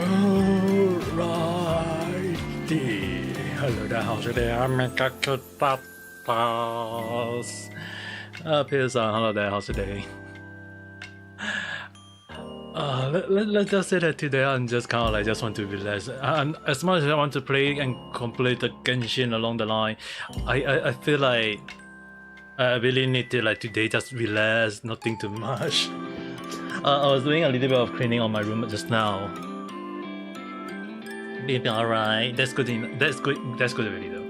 Alrighty. Hello there, how's your day? Ame Gakita. Pearson, hello there, how's your day? Let's just say that today I'm just kind of like just want to relax. And as much as I want to play and complete the Genshin along the line, I feel like I really need to like today just relax, nothing too much. I was doing a little bit of cleaning on my room just now. Being alright, that's good. That's good already though.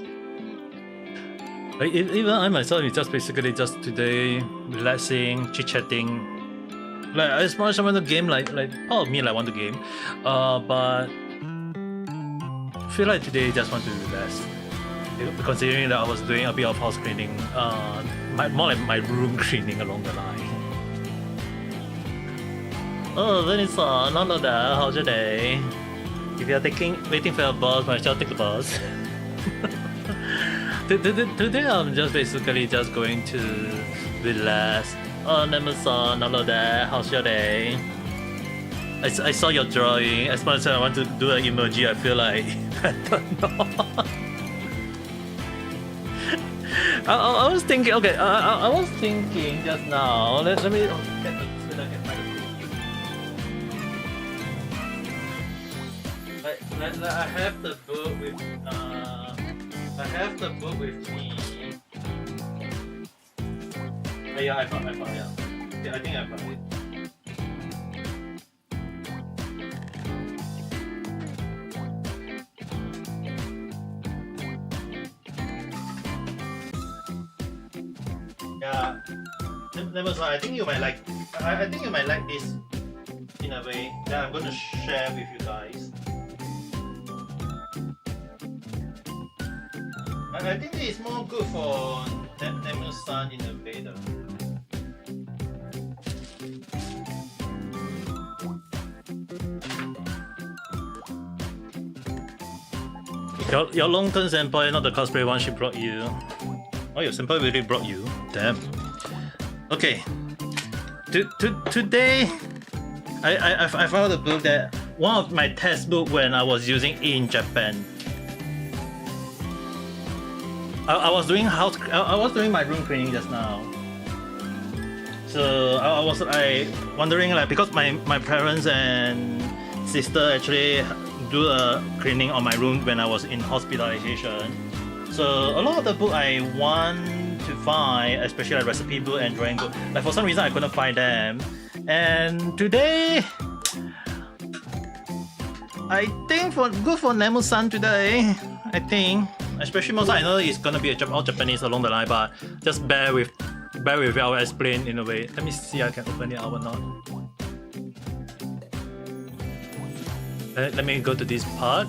Like even I myself is just basically just today relaxing, chit chatting. Like as much as I want to game, like part of me like want to game, but I feel like today just want to relax. Considering that I was doing a bit of house cleaning, more like my room cleaning along the line. Oh, Vanessa, none of that. How's your day? If you're waiting for your boss, might as well take the bus. Today I'm just basically just going to relax. Oh, Nemason, hello there. How's your day? I saw your drawing. As much as I want to do an emoji, I feel like I don't know. I was thinking. Okay, I was thinking just now. Let me get my. I have the book with me. Oh, yeah, I found yeah. Yeah, I think I found it. Yeah. I think you might like I think you might like this in a way that I'm gonna share with you guys. I think it's more good for Nemu-san in a way though. Your long-term senpai, not the cosplay one she brought you. Oh, your senpai really brought you? Damn. Okay. Today, I found a book that one of my textbook when I was using in Japan. I was doing my room cleaning just now. So I was wondering like because my parents and sister actually do a cleaning on my room when I was in hospitalization. So a lot of the book I want to find, especially like recipe book and drawing book, like for some reason I couldn't find them. And today, I think good for Nemu-san today. I think. Especially most I know it's gonna be all Japanese along the line, but just bear with it, I'll explain in a way. Let me see I can open it out or not. Let me go to this part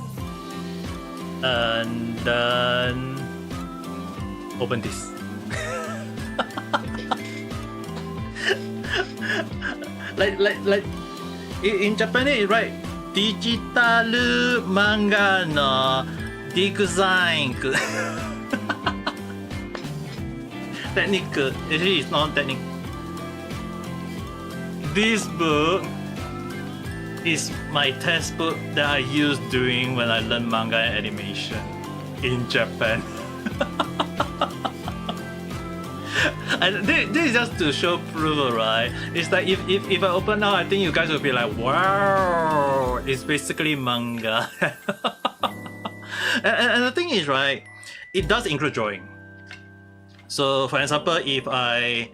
and then open this. like in Japanese, right? Digital manga no design. Technique. Actually, it's not technique. This book is my textbook that I use during when I learn manga and animation in Japan. And this is just to show proof, right? It's like if I open now, I think you guys will be like, wow, it's basically manga. And the thing is, right, it does include drawing. So for example, if I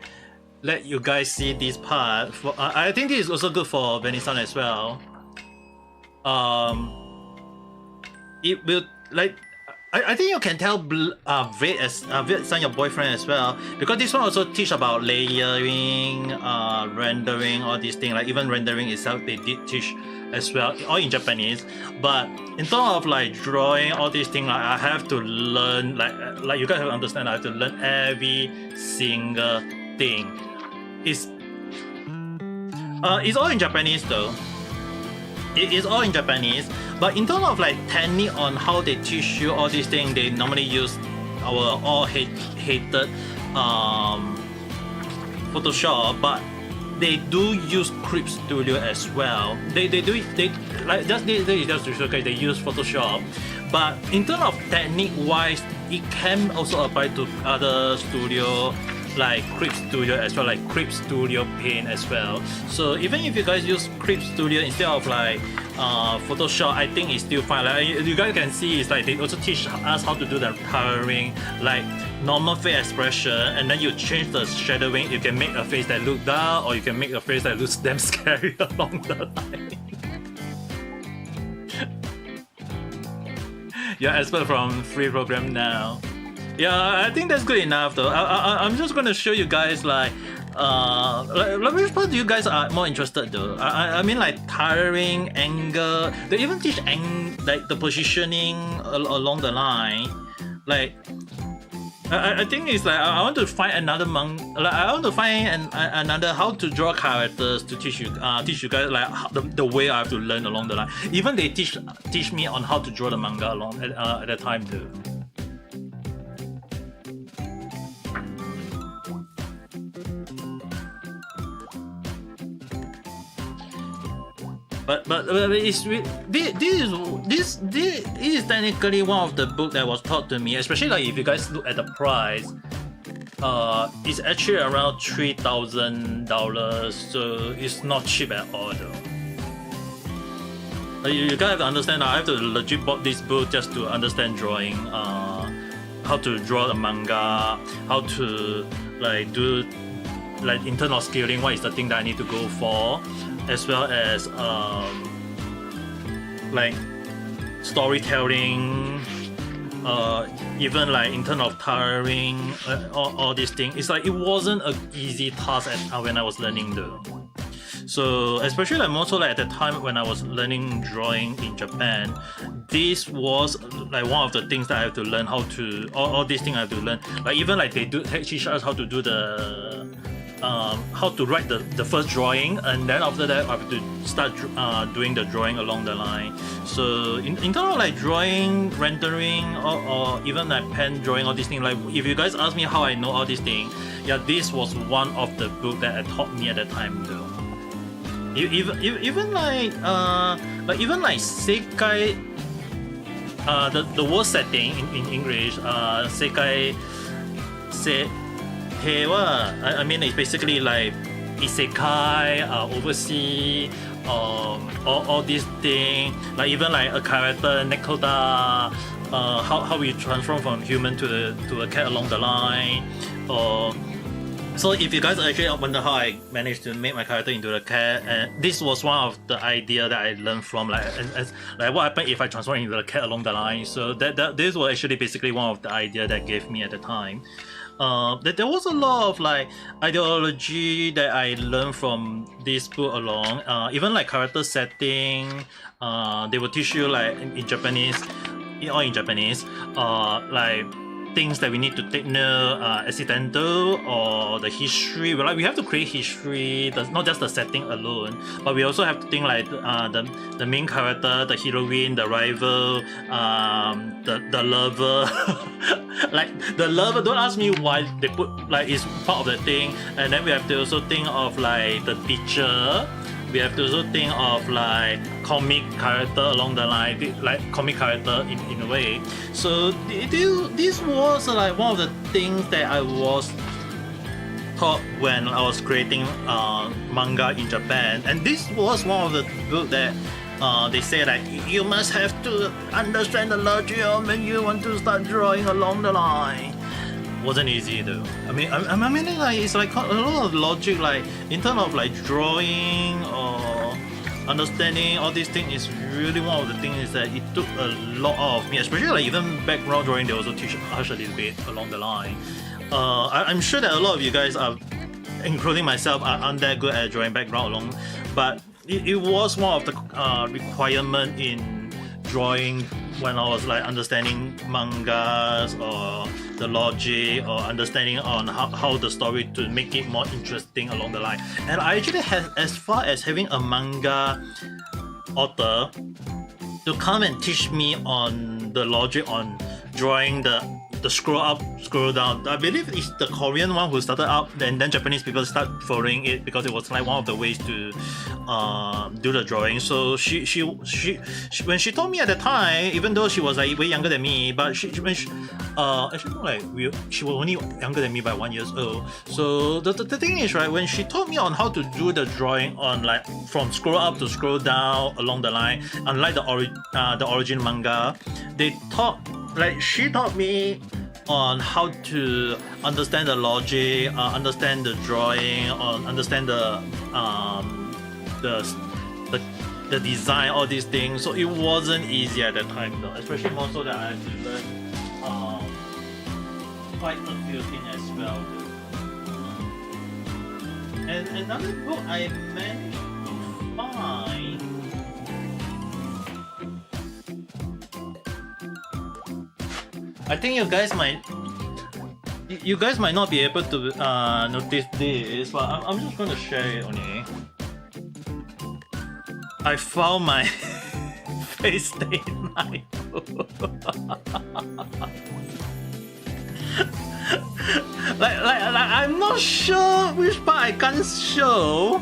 let you guys see this part, I think this is also good for Benny-san as well. It will like I think you can tell Viet-san your boyfriend as well, because this one also teach about layering, rendering, all these things. Like even rendering itself, they did teach as well, all in Japanese. But in terms of like drawing, all these things, like I have to learn, like you guys have to understand, I have to learn every single thing. It's all in Japanese though. It is all in Japanese, but in terms of like technique on how they teach you all these things, they normally use our all hated Photoshop. But they do use Creep Studio as well. They do it, they like just to show, okay, they use Photoshop, but in terms of technique wise, it can also apply to other studio like Creep Studio as well, like Creep Studio Paint as well. So even if you guys use Creep Studio instead of like Photoshop, I think it's still fine. Like you guys can see, it's like they also teach us how to do the coloring, like normal face expression, and then you change the shadowing. You can make a face that look dull, or you can make a face that looks damn scary along the line. Yeah, expert from free program now. Yeah, I think that's good enough though. I'm just gonna show you guys like which part you guys are more interested though. I mean like tiring, angle. They even teach like the positioning along the line. Like I think it's like I want to find another I want to find another how to draw characters to teach you guys like the way I have to learn along the line. Even they teach me on how to draw the manga along at the time too. But it's this is technically one of the book that was taught to me, especially like if you guys look at the price, it's actually around $3,000, so it's not cheap at all though. You guys have to understand, I have to legit bought this book just to understand drawing, how to draw the manga, how to like do like internal scaling, what is the thing that I need to go for, as well as like storytelling, even like in terms of tiring, all these things. It's like it wasn't an easy task when I was learning though. So especially like more so like at the time when I was learning drawing in Japan, this was like one of the things that I have to learn how to all these things I have to learn. Like even like they do teach us how to do the how to write the first drawing, and then after that I have to start doing the drawing along the line. So in terms of like drawing, rendering, or even like pen drawing, all these things, like if you guys ask me how I know all these things, yeah, this was one of the book that taught me at the time though. Even like even like Sekai, the word setting in English, Sekai I mean it's basically like isekai, oversea, all these things, like even like a character Nekoda, how we transform from human to a cat along the line, so if you guys actually wonder how I managed to make my character into a cat, and this was one of the idea that I learned from like like what happened if I transform into a cat along the line. So this was actually basically one of the idea that gave me at the time. There was a lot of like ideology that I learned from this book along, even like character setting. They will teach you like in Japanese, like things that we need to take note, accidental or the history. Like we have to create history, not just the setting alone, but we also have to think like the main character, the heroine, the rival, the lover. Like the lover, don't ask me why they put like it's part of the thing. And then we have to also think of like the teacher. We have to also think of like comic character along the line, like comic character in a way. So this was like one of the things that I was taught when I was creating manga in Japan. And this was one of the books that they say like you must have to understand the logic when you want to start drawing along the line. Wasn't easy though. I mean like it's like a lot of logic, like in terms of like drawing or understanding all these things is really one of the things that it took a lot of me, especially like even background drawing. They also teach us a little bit along the line. I'm sure that a lot of you guys are, including myself, aren't that good at drawing background along, but it was one of the requirement in drawing when I was like understanding mangas or the logic or understanding on how the story to make it more interesting along the line. And I actually had, as far as having a manga author to come and teach me on the logic on drawing the the scroll up, scroll down. I believe it's the Korean one who started out, and then Japanese people start following it because it was like one of the ways to do the drawing. So she when she told me at the time, even though she was like way younger than me, but she actually like she was only younger than me by 1 year old. So the thing is, right, when she taught me on how to do the drawing on like from scroll up to scroll down along the line, unlike the origin manga, she taught me on how to understand the logic, understand the drawing, understand the design, all these things. So it wasn't easy at that time though, especially more so that I had to learn quite a few things as well. And another book I managed to find. I think you guys might not be able to notice this, but I'm just going to share it only. I found my face stain knife. like I'm not sure which part I can't show.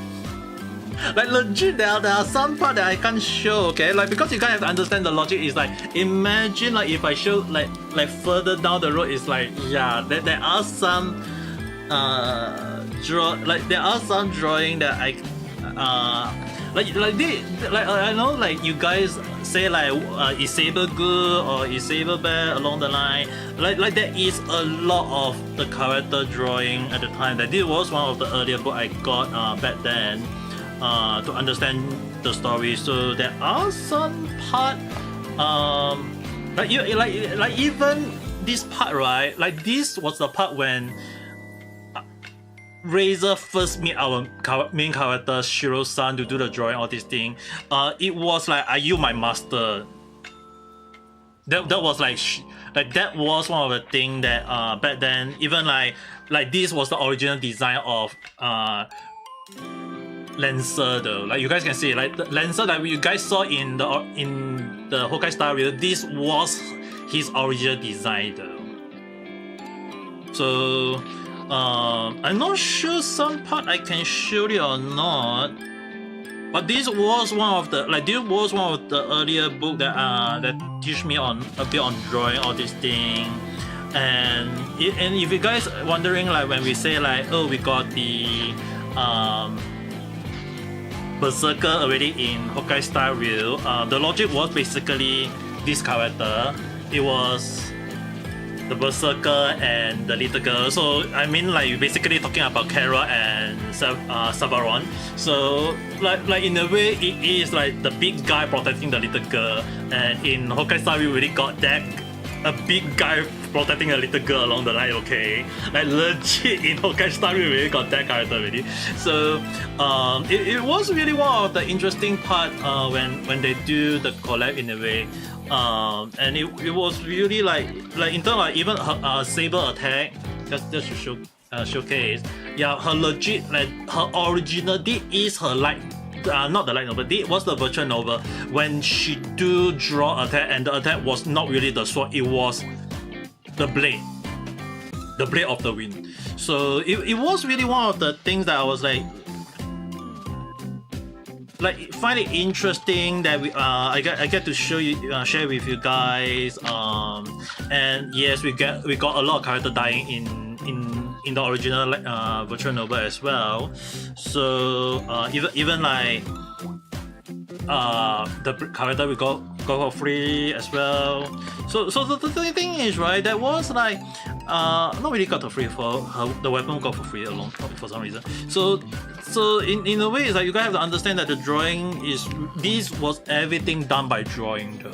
Like legit, there are some part that I can't show, okay? Like because you guys have to understand the logic is like, imagine like if I show like further down the road, it's like, yeah, there are some there are some drawing that I I know like you guys say like is Saber good or is Saber bad along the line. Like there is a lot of the character drawing at the time. That this was one of the earlier book I got back then. To understand the story, so there are some part, like even this part, right? Like this was the part when Razor first meet our main character Shiro-san to do the drawing, all this thing. It was like, are you my master? That was like that was one of the thing that back then, even like this was the original design of Lancer though. Like you guys can see, like the Lancer that you guys saw in the Hokkai Star Rail, this was his original design though. So I'm not sure some part I can show you or not, but this was one of the earlier book that teach me on a bit on drawing all this thing. And if you guys wondering, like when we say like, oh, we got the Berserker already in Hokkai Star Rail, the logic was basically this character. It was the Berserker and the little girl. So I mean, like basically talking about Kara and Sabaron. So like in a way, it is like the big guy protecting the little girl, and in Hokkai Star Rail, we really got that a big guy protecting a little girl along the line, okay? Like legit in Hokkai Star Rail, we really got that character already. So it was really one of the interesting part when they do the collab in a way. And it was really like in terms of even her saber attack, just to showcase. Yeah, her legit, like her original, this is her light. Not the light novel, this was the virtual novel when she do draw attack, and the attack was not really the sword, it was the blade of the wind. So it was really one of the things that I was like find it interesting that I get to share with you guys. And yes, we got a lot of character dying in the original virtual novel as well. So even like the character we go for free as well. So the thing is, right, that was like not really got for free, for the weapon got for free along for some reason. So in a way, it's like you guys have to understand that the drawing is, this was everything done by drawing though.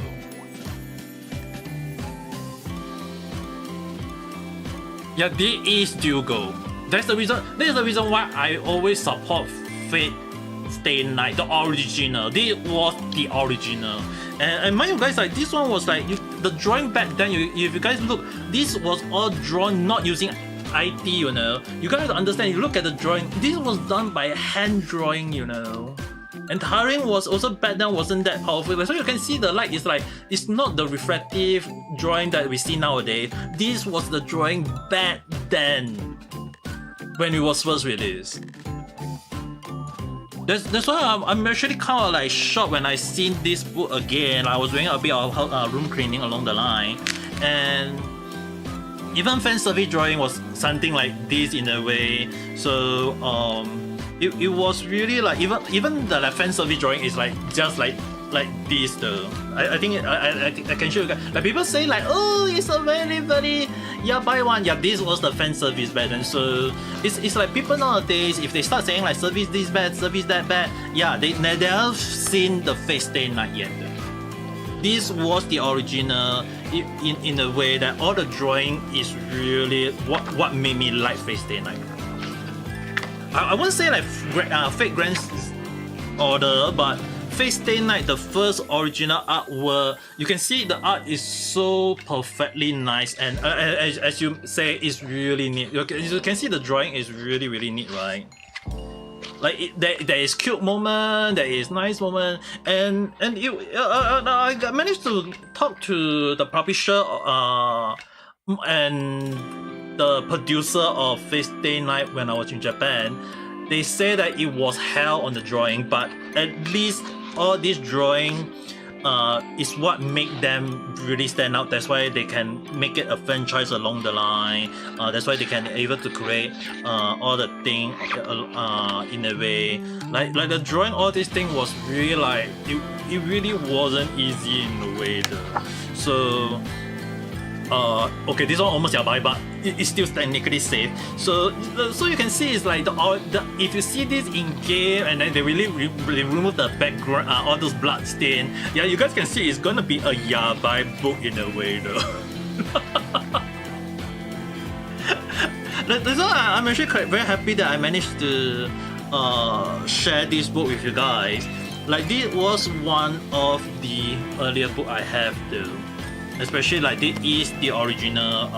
Yeah, this is still go. That's the reason why I always support Fate Stay Night, the original. This was the original. And mind you guys, like this one was like, the drawing back then, if you guys look, this was all drawn not using IT, you know. You guys have to understand, you look at the drawing, this was done by hand drawing, you know. And tiring was also back then wasn't that powerful. So you can see the light is like, it's not the reflective drawing that we see nowadays. This was the drawing back then when it was first released. That's why I'm actually kind of like shocked when I seen this book again. I was doing a bit of room cleaning along the line, and even fan service drawing was something like this in a way. So it was really like even the like, fan service drawing is like just like this though. I think I can show you guys. Like people say like, oh, it's a very yeah, buy one. Yeah, this was the fan service back then. So it's like people nowadays, if they start saying like service this bad, service that bad, yeah, they have seen the Fate Stay Night yet. This was the original in a way that all the drawing is really what made me like Fate Stay Night. I wouldn't say like Fate Grand Order, but Fate Stay Night, the first original artwork, you can see the art is so perfectly nice, and as you say, it's really neat. You can see the drawing is really neat, right? Like there is cute moment, there is nice moment, and I managed to talk to the publisher and the producer of Fate Stay Night when I was in Japan. They say that it was hell on the drawing, but at least all this drawing is what make them really stand out. That's why they can make it a franchise along the line. That's why they can able to create all the thing in a way. Like the drawing, all this thing was really like it really wasn't easy in a way though. So okay, this one almost yabai, but it's still technically safe. So you can see it's like the if you see this in game and then they really remove the background, all those blood stain. Yeah, you guys can see it's gonna be a yabai book in a way though. That's why I'm actually very happy that I managed to share this book with you guys. Like this was one of the earlier book I have though. Especially like this is the original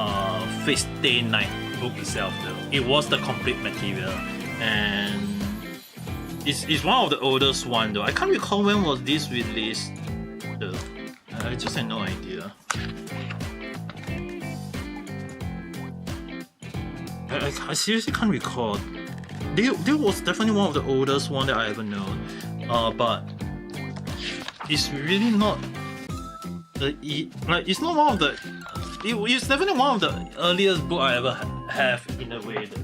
Fate Stay Night book itself though. It was the complete material, and it's one of the oldest one though. I can't recall when was this released though. I just had no idea. I seriously can't recall. There was definitely one of the oldest one that I ever known. But it's really not. Like it's not one of the. It's definitely one of the earliest book I ever have in a way though.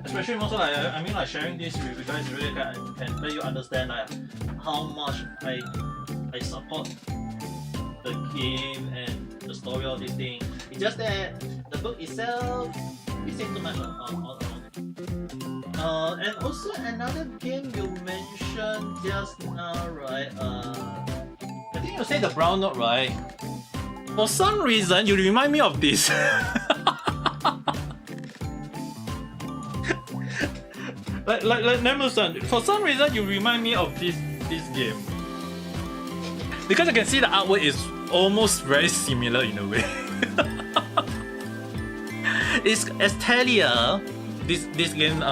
Especially also like I mean like sharing this with you guys really can let you understand like how much I support the game and the story of this thing. It's just that the book itself it seems too much on and also another game you mentioned just now, right? I think you say the brown note, right? For some reason, you remind me of this. like Nemo-san, for some reason you remind me of this game. Because I can see the artwork is almost very similar in a way. It's Estelia. This game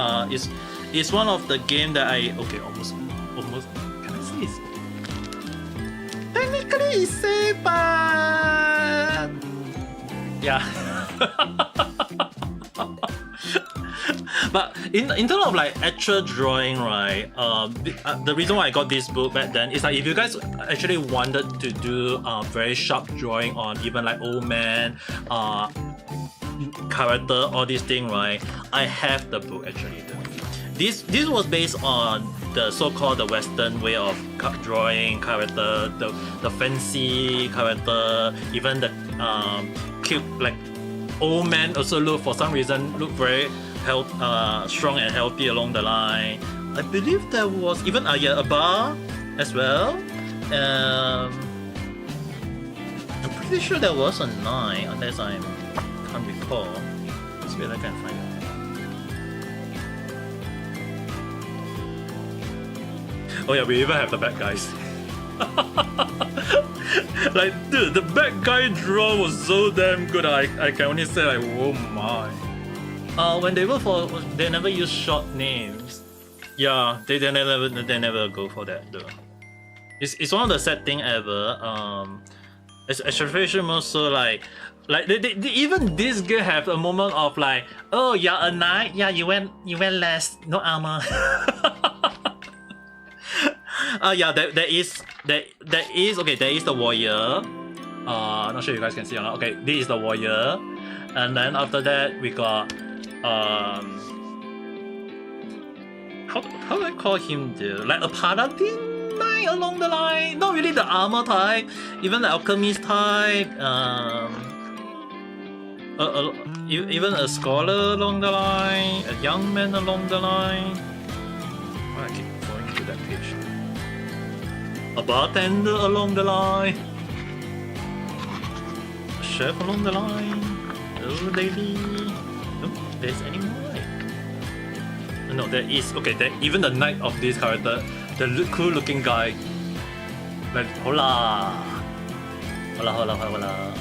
is one of the game that I almost can I say it's technically it's safe, but yeah. But in terms of like actual drawing, right? The reason why I got this book back then is like if you guys actually wanted to do very sharp drawing on even like old man, character, all these things, right? I have the book actually. This was based on the so-called the Western way of drawing character, the fancy character, even the cute like old man also for some reason look very strong and healthy along the line. I believe there was even a bar as well. I'm pretty sure there was a 9 unless I can't recall. Let's see if I can find it. Oh yeah, we even have the bad guys. Like dude, the bad guy draw was so damn good. I can only say like, oh my. When they were they never use short names. Yeah, they never go for that though. It's one of the sad thing ever. Extraterrestrial also like even this girl have a moment of like, oh yeah, a knight, yeah, you went last, no armor. Yeah, there is okay, there is the warrior. Not sure you guys can see or not. Okay, this is the warrior, and then after that we got how do I call him there? Like a paladin knight along the line. Not really the armor type, even the alchemist type. Even a scholar along the line, a young man along the line. Why I keep going to that page? A bartender along the line. A chef along the line. Oh, lady. Oh, there's any more. No, there is. Okay, there, even the knight of this character, the cool looking guy. Like, hola. Hola, hola, hola, hola.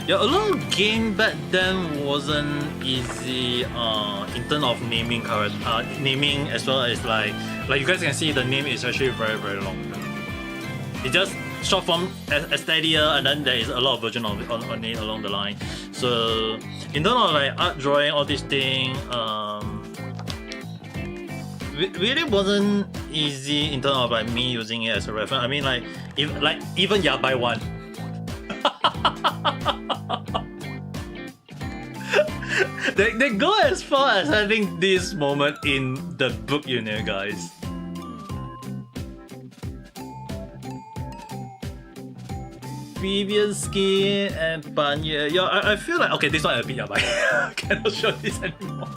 Yeah, a lot of game back then wasn't easy in terms of naming character, naming as well as like you guys can see the name is actually very very long. It's just short form Astadia, and then there is a lot of version of it on it along the line. So in terms of like art drawing, all these things, really wasn't easy in terms of like me using it as a reference. I mean like even Yabai one. they go as far as having this moment in the book, you know, guys. Previous skin and Banya. Yeah, I feel like okay, this one a bit yabai. I cannot show this anymore.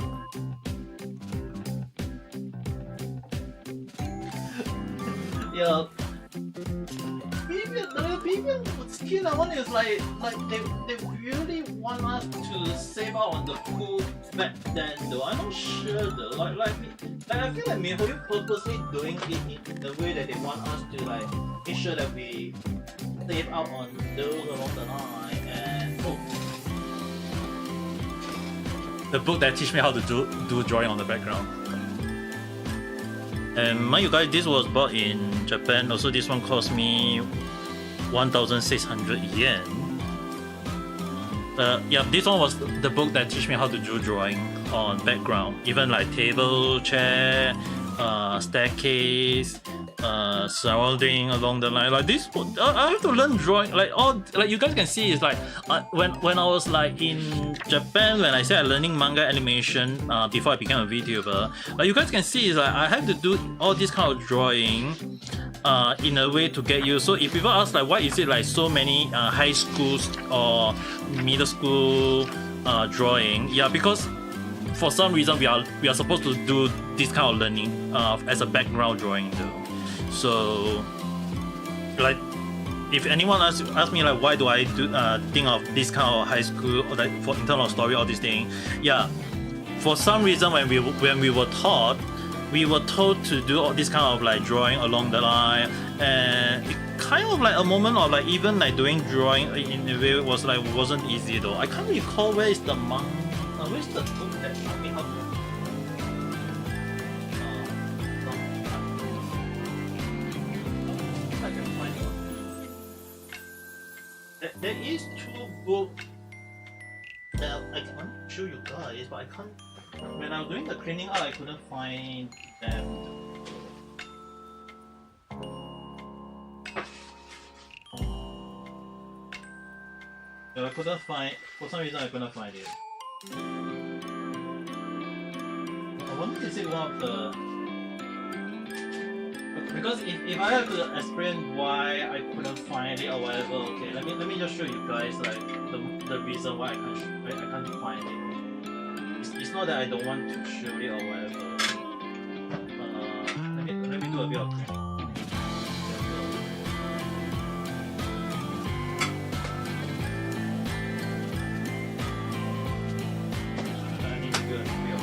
Yeah. The previous skin one is like they really want us to save out on the pool back then though. I'm not sure though. Like I feel like MiHoYo purposely doing it in the way that they want us to like make sure that we save out on those along the line. And oh, the book that teach me how to do drawing on the background. And mind you guys, this was bought in Japan. Also, this one cost me 1,600 yen. Yeah, this one was the book that teach me how to do drawing on background. Even like table, chair, staircase, surrounding along the line. Like this, I have to learn drawing. Like all, like you guys can see, is like when I was like in Japan, when I started learning manga animation before I became a VTuber. Like you guys can see, is like I have to do all this kind of drawing in a way to get you. So if people ask like why is it like so many high schools or middle school drawing, yeah, because for some reason we are supposed to do this kind of learning as a background drawing though. So like if anyone asks me like why do I do think of this kind of high school or like for internal story or this thing, yeah, for some reason when we were taught, we were told to do all this kind of like drawing along the line, and it kind of like a moment of like even like doing drawing in a way was like wasn't easy though. I can't recall where is the where's the book that taught me how to. I can find one. There is two books that I can show you guys, but I can't. When I was doing the cleaning out, I couldn't find them. So I couldn't find, for some reason I couldn't find it. I wanted to see one of the, because if I have to explain why I couldn't find it or whatever, okay, let me just show you guys like the reason why I can't find it. It's not that I don't want to show it or whatever. Let me do a bit of cleaning. I need to do a bit of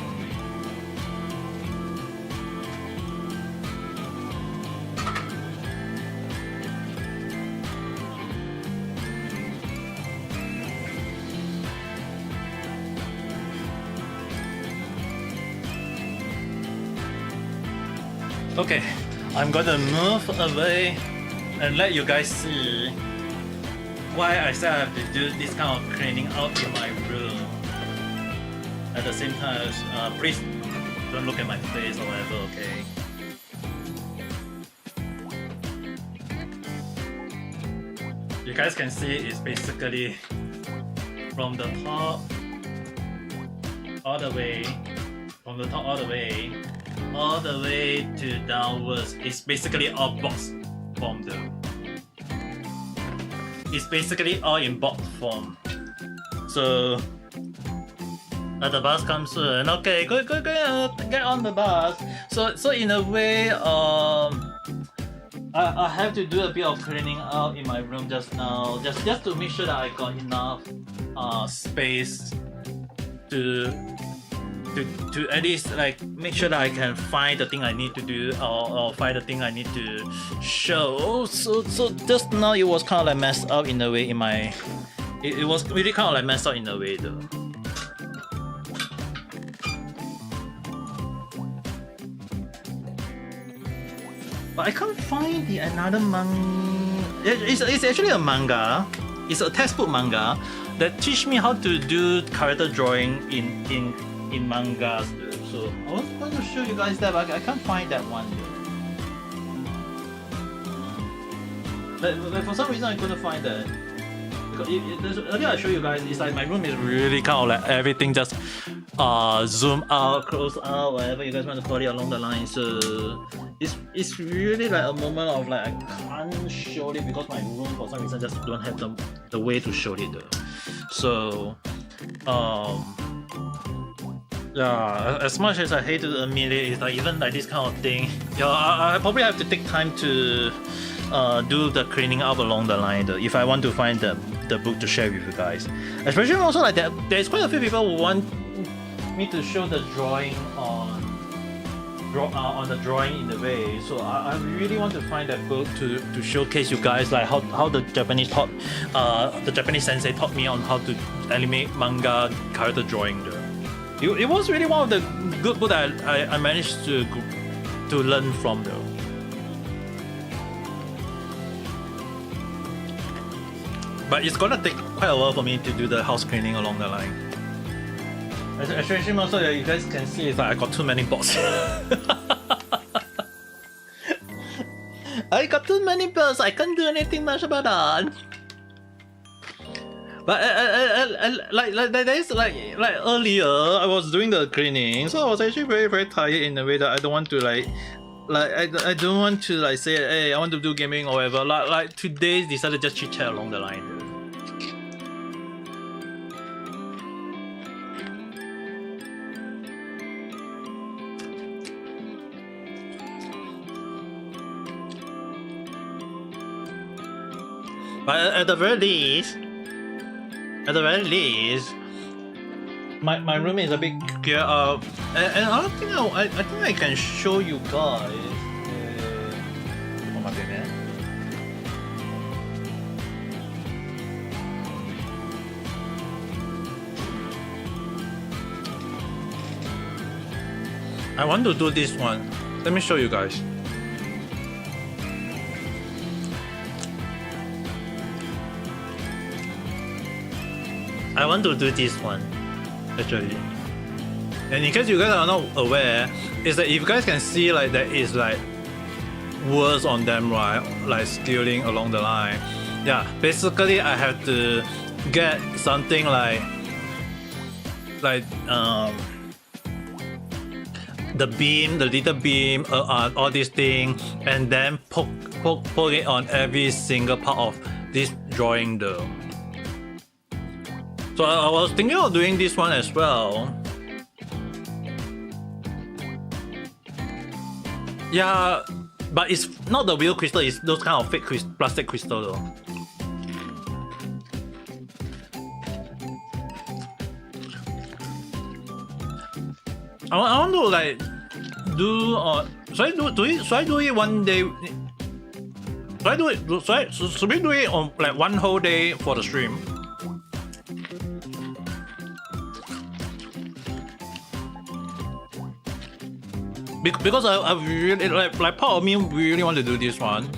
Okay, I'm gonna move away and let you guys see why I said I have to do this kind of cleaning out in my room. At the same time, please don't look at my face or whatever, okay? You guys can see it's basically from the top all the way, from the top all the way to downwards. It's basically all box form though. It's basically all in box form. So the bus comes soon. Okay, go get on the bus. So in a way, I have to do a bit of cleaning out in my room just now, just to make sure that I got enough space to at least like make sure that I can find the thing I need to do or find the thing I need to show. So just now it was kind of like messed up in a way in my. It was really kind of like messed up in a way though. But I can't find the another it's actually a manga. It's a textbook manga that teach me how to do character drawing in mangas. So I was going to show you guys that, but I can't find that one. Like for some reason I couldn't find that. Because earlier I showed you guys, it's like my room is really kind of like everything just zoom out, close out, whatever you guys want to call it along the line. So it's really like a moment of like I can't show it because my room for some reason just don't have the way to show it though. So yeah, as much as I hate to admit it, it's like even like this kind of thing, yeah, I probably have to take time to do the cleaning up along the line though, if I want to find the book to share with you guys. Especially also like that, there's quite a few people who want me to show the drawing on the drawing in the way. So I really want to find that book to showcase you guys like how the Japanese sensei taught me on how to animate manga character drawing though. It was really one of the good books that I managed to learn from though. But it's gonna take quite a while for me to do the house cleaning along the line. Especially also you guys can see it's like I got too many boxes. I got too many bills, I can't do anything much about that. But like earlier, I was doing the cleaning, so I was actually very tired in a way that I don't want to I don't want to like say, hey, I want to do gaming or whatever. Like today, decided to just chit chat along the line. But at the very least, my room is a bit clear up, and I don't think I think I can show you guys. I want to do this one. Let me show you guys. I want to do this one, actually. And in case you guys are not aware, is that if you guys can see like there is like words on them, right? Like scaling along the line. Yeah, basically I have to get something like the beam, the little beam, all these things, and then poke it on every single part of this drawing though. So I was thinking of doing this one as well. Yeah, but it's not the real crystal, it's those kind of fake plastic crystal though. I want to like do should I do it one day? Should we do it on like one whole day for the stream? because I really like part of me really want to do this one,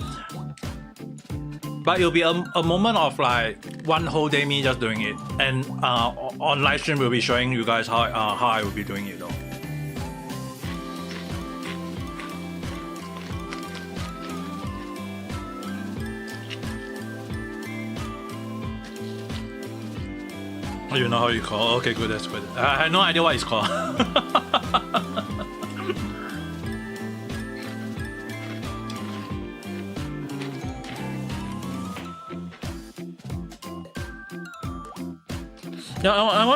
but it'll be a moment of like one whole day me just doing it, and on live stream we'll be showing you guys how I will be doing it though. Oh, you know how you call? Okay, good, that's good. I have no idea what it's called. Yeah, I'm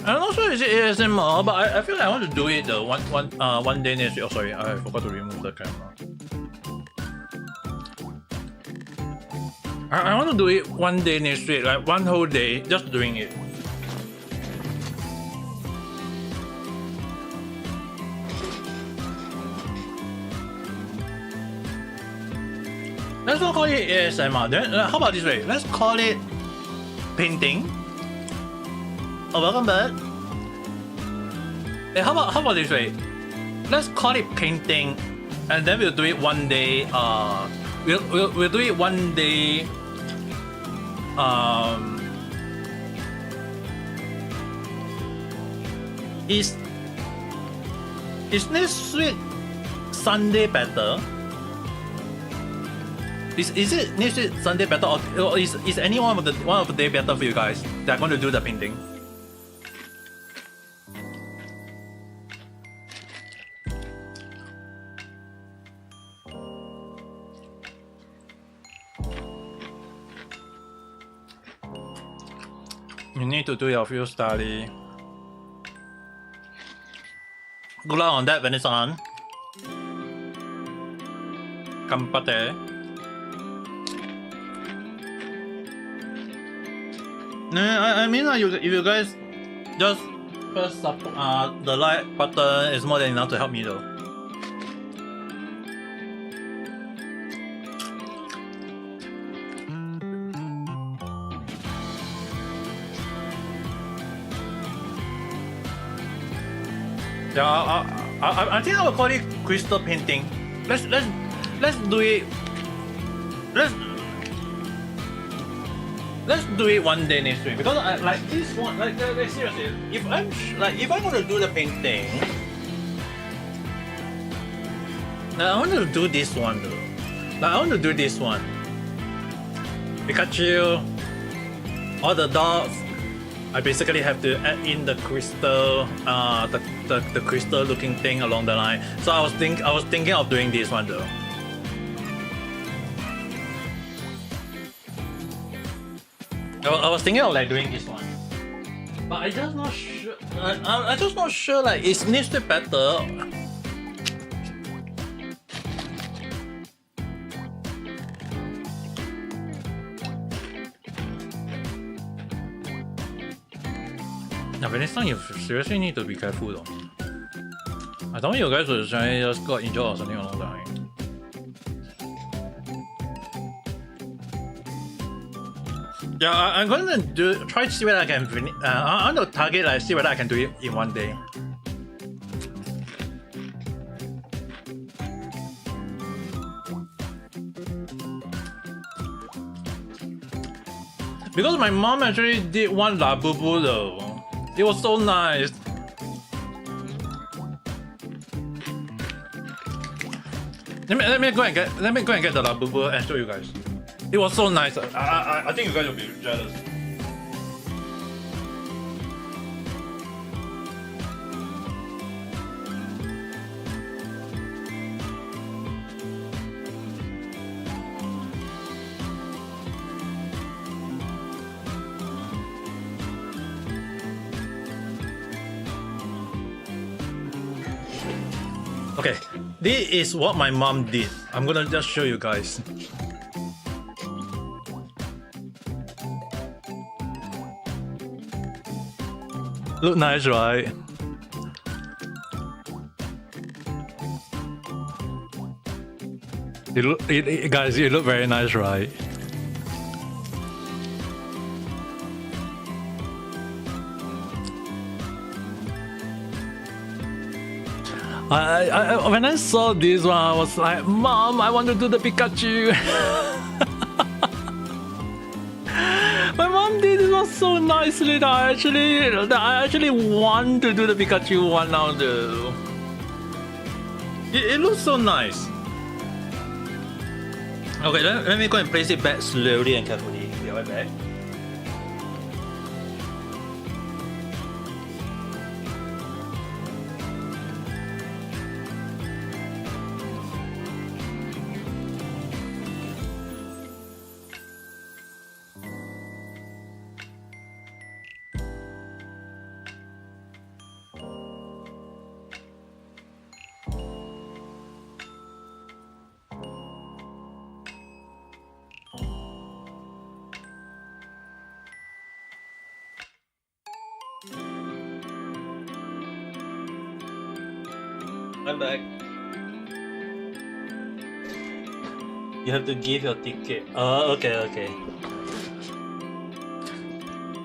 not sure is it ASMR, but I feel like I want to do it the one day next week. Oh, sorry, I forgot to remove the camera. I want to do it one day next week, like one whole day, just doing it. Let's not call it ASMR. Then how about this way? Let's call it painting. Oh, welcome back. Hey, how about this way? Let's call it painting, and then we'll do it one day. We'll do it one day. Is next week Sunday better? Is it next week Sunday better, or is any one of the day better for you guys that are going to do the painting? You need to do your field study. Good luck on that, Venison. Kampate. I mean, like, if you guys just press the like button, is more than enough to help me though. Yeah, I think I will call it crystal painting. Let's do it. Let's do it one day next week, because I like this one. Like seriously, if I'm gonna do the painting, I want to do this one though. Like, I want to do this one. Pikachu, all the dogs. I basically have to add in the crystal, the crystal looking thing along the line. So I was thinking of doing this one though. I was thinking of like doing this one, but I just not sure. I just not sure like is next week better. Now, Venison, you seriously need to be careful though. I don't want you guys to just got injured or something along the line. Yeah, I'm going to try to see whether I can. I want to target, like, see whether I can do it in one day. Because my mom actually did one Labubu though. It was so nice. Let me go and get the Labubu and show you guys. It was so nice. I think you guys will be jealous. Okay, this is what my mom did. I'm gonna just show you guys. Look nice, right? Guys, you look very nice, right? When I saw this one, I was like, Mom, I want to do the Pikachu. My mom did this one so nicely that I actually want to do the Pikachu one now though. It looks so nice. Okay, let me go and place it back slowly and carefully. Be right back. I'm back. You have to give your ticket. Oh, okay.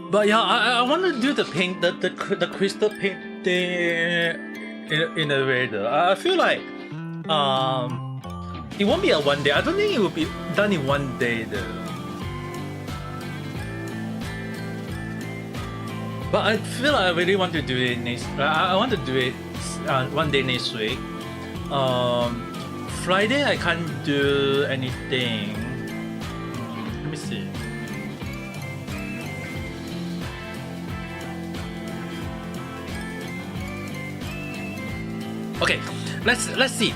But yeah, I want to do the paint, the crystal painting in a way though. I feel like it won't be a one day. I don't think it will be done in one day though. But I feel like I really want to do it next. I want to do it one day next week. Friday I can't do anything. Let me see. Okay, let's see.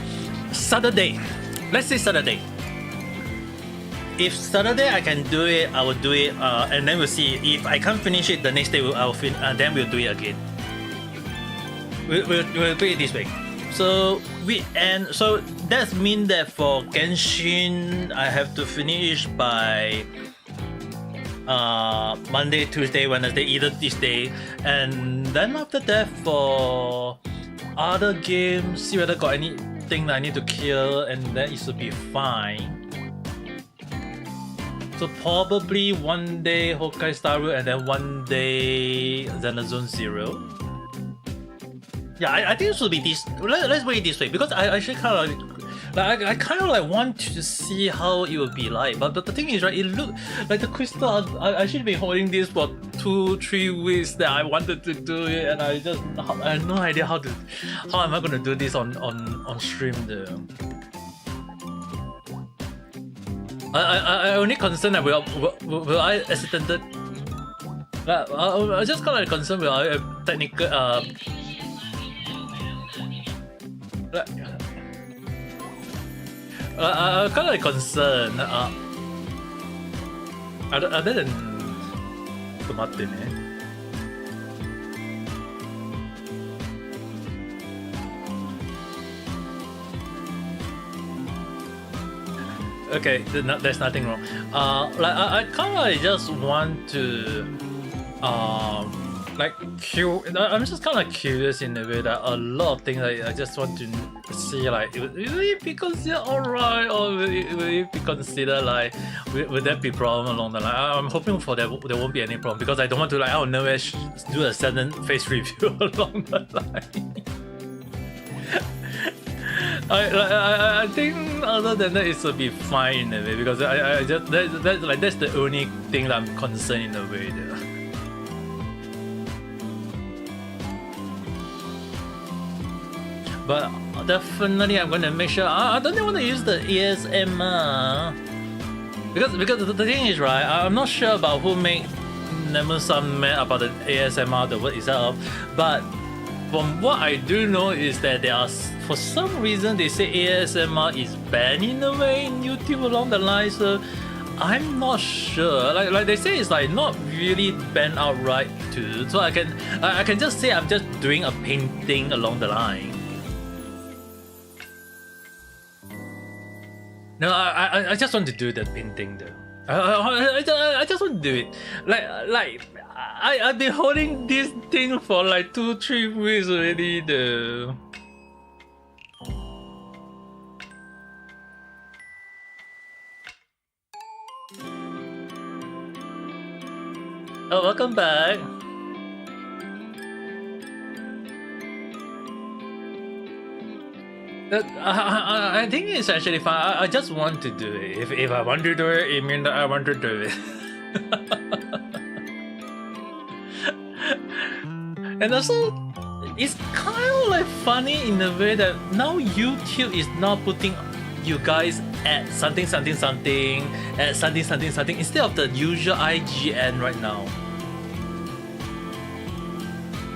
Saturday. Let's say Saturday. If Saturday I can do it, I will do it, and then we'll see. If I can't finish it the next day, then we'll do it again. We'll do it this way. So so that means that for Genshin, I have to finish by Monday, Tuesday, Wednesday, either this day, and then after that for other games, see whether got anything that I need to kill, and then it should be fine. So probably one day Honkai Star Rail and then one day Xenozone Zero. Yeah, I think it should be this. Let's wait this way because I actually kind of I kind of like want to see how it will be like. But the thing is, right? It look like the crystal. I should be holding this for 2-3 weeks that I wanted to do it, and I have no idea how am I gonna do this on stream though. I only concerned that will I accidentally. I just kind of concerned will I technical I'm kind of concerned. Other than ちょっと待ってね。Okay, there's nothing wrong. Like I kind of just want to, like I'm just kind of curious in a way that a lot of things I just want to see like will it be considered alright or will it be considered like will there be problem along the line? I'm hoping for there won't be any problem because I don't want to like out of nowhere do a sudden face review along the line. I think other than that it should be fine in a way because I just that's the only thing that I'm concerned in a way there. But definitely I'm gonna make sure I don't want to use the ASMR because the thing is right, I'm not sure about who made Nemu-san mad about the ASMR, the word itself, but from what I do know is that there are, for some reason they say ASMR is banned in a way in YouTube along the line, so I'm not sure. Like they say it's like not really banned outright too. So I can just say I'm just doing a painting along the line. No, I just want to do that painting though. I just want to do it. Like I've been holding this thing for like 2-3 weeks already though. Oh, welcome back. I think it's actually fun. I just want to do it. If I want to do it, it means that I want to do it. And also, it's kind of like funny in a way that now YouTube is now putting you guys at something something something at something something something instead of the usual IGN right now.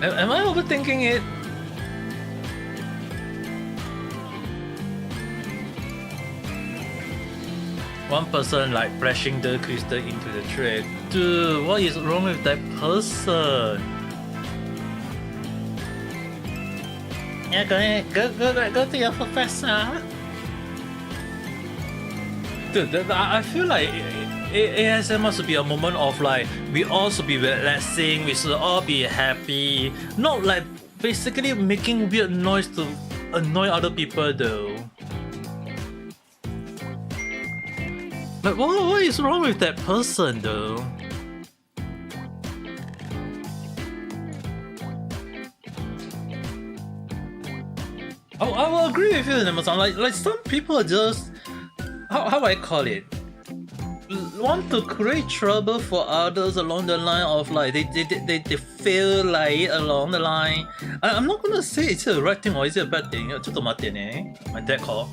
Am I overthinking it? One person like flashing the crystal into the tray. Dude, what is wrong with that person? Yeah, go to your professor. Dude, I feel like ASMR should be a moment of like we all should be relaxing, we should all be happy, not like basically making weird noise to annoy other people though. Like what is wrong with that person though? I will agree with you, Nemo-san. Like some people are just how I call it, want to create trouble for others along the line of like they feel like along the line. I'm not gonna say it's a right thing or is it a bad thing. ちょっと待ってね. My dad call.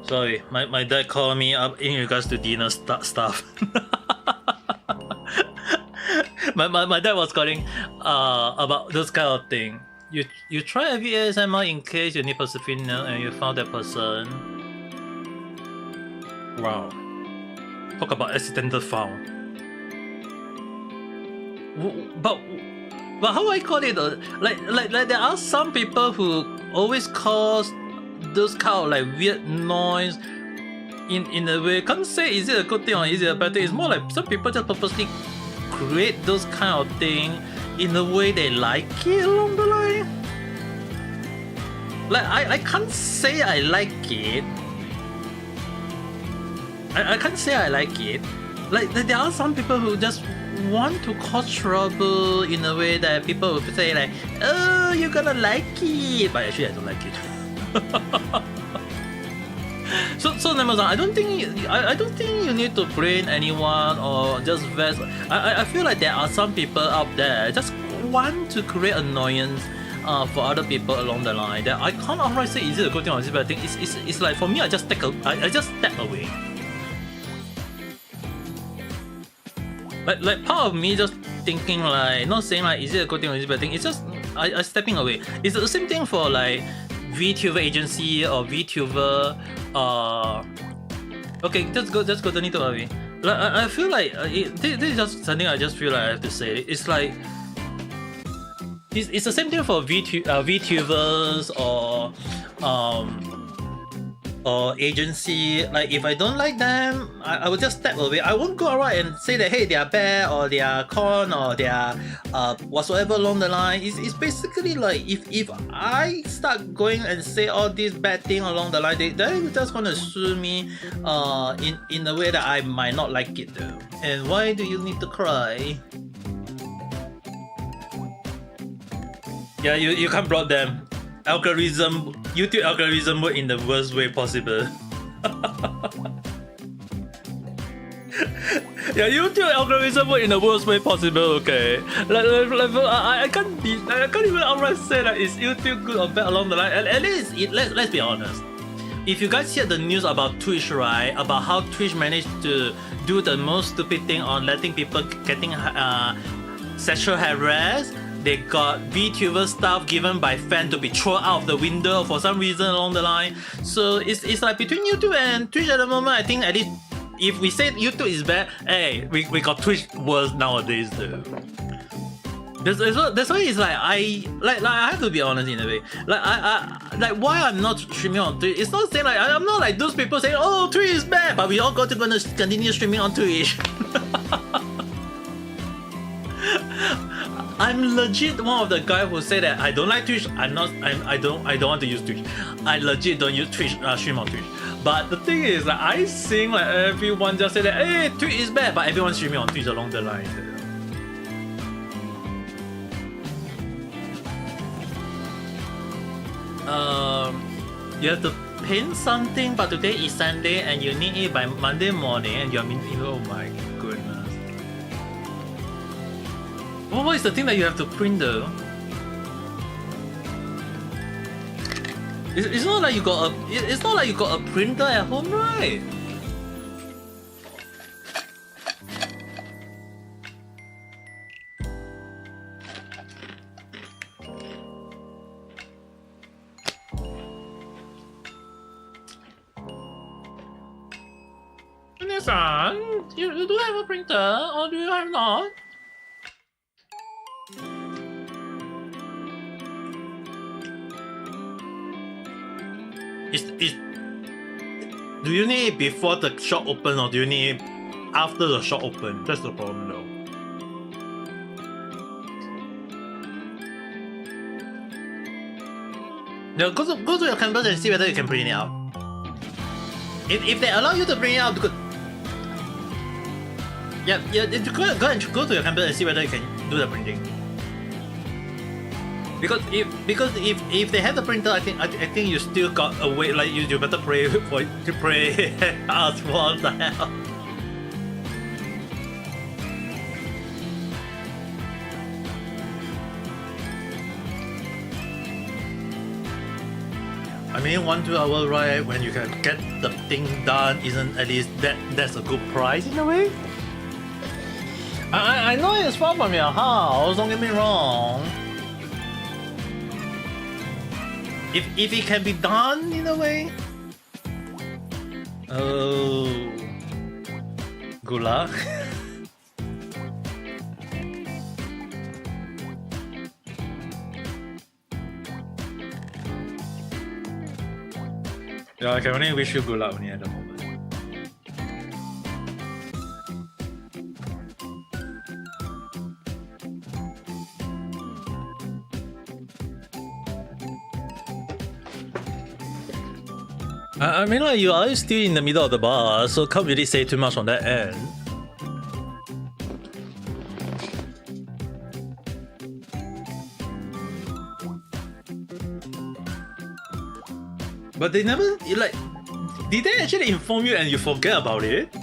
Sorry, my dad called me up in regards to dinner stuff. my dad was calling about those kind of thing. You try every ASMR in case you need Persephone and you found that person. Wow. Talk about accidental found. But how I call it like there are some people who always cause those kind of like weird noise in a way. Can't say is it a good thing or is it a bad thing. It's more like some people just purposely create those kind of thing in the way they like it along the line. Like I can't say I like it. I can't say I like it. Like there are some people who just want to cause trouble in a way that people will say like, oh, you're gonna like it, but actually I don't like it. So Nemo-san, I don't think you need to blame anyone or just vex. I feel like there are some people out there just want to create annoyance for other people along the line. That I can't outright say is it a good thing or is it a bad thing. It's like for me, I just step away. Like part of me just thinking like, not saying like is it a good thing or is it a bad thing. It's just I stepping away. It's the same thing for like VTuber agency or VTuber. Okay, let's go to Nito Avi. Like, I feel like this is just something I just feel like I have to say. It's like it's the same thing for VTubers or agency. Like if I don't like them, I will just step away. I won't go around and say that hey they are bad or they are con or they are whatsoever along the line. It's basically like if I start going and say all these bad things along the line, they're just gonna sue me in a way that I might not like it though. And why do you need to cry? Yeah, you can't block them. YouTube algorithm work in the worst way possible. Yeah, YouTube algorithm work in the worst way possible. Okay, I can't even outright say that is YouTube good or bad along the line. At least let's be honest. If you guys hear the news about Twitch, right, about how Twitch managed to do the most stupid thing on letting people getting sexual harassed. They got VTuber stuff given by fans to be thrown out of the window for some reason along the line. So it's like between YouTube and Twitch at the moment. I think at least if we say YouTube is bad, hey, we got Twitch worse nowadays though. That's why it's like I have to be honest in a way. Like I why I'm not streaming on Twitch. It's not saying like I'm not like those people saying oh Twitch is bad, but we all gonna continue streaming on Twitch. I'm legit one of the guys who say that I don't like Twitch. I don't want to use Twitch. I legit don't use Twitch stream on Twitch. But the thing is like I sing like everyone just say that hey Twitch is bad, but everyone's streaming on Twitch along the line. You have to paint something, but today is Sunday and you need it by Monday morning, and you're oh my goodness. What is the thing that you have to print though? It's not like you got a printer at home, right? Nissan, you do have a printer, or do you have not? Do you need it before the shop open or do you need it after the shop open? That's the problem though. No, go to your campus and see whether you can print it out. If they allow you to print it out, good. Yeah, go to your campus and see whether you can do the printing. Because if they have the printer, I think you still got a way. Like you better pray ask for what the hell. I mean, 1-2 hour ride when you can get the thing done, isn't at least that's a good price in a way. I know it's far from your house. Don't get me wrong. If it can be done in a way. Oh, good luck. Yeah, I can only wish you good luck only at the moment. I mean, like, you are still in the middle of the bar, so can't really say too much on that end. But they never, like, did they actually inform you and you forget about it?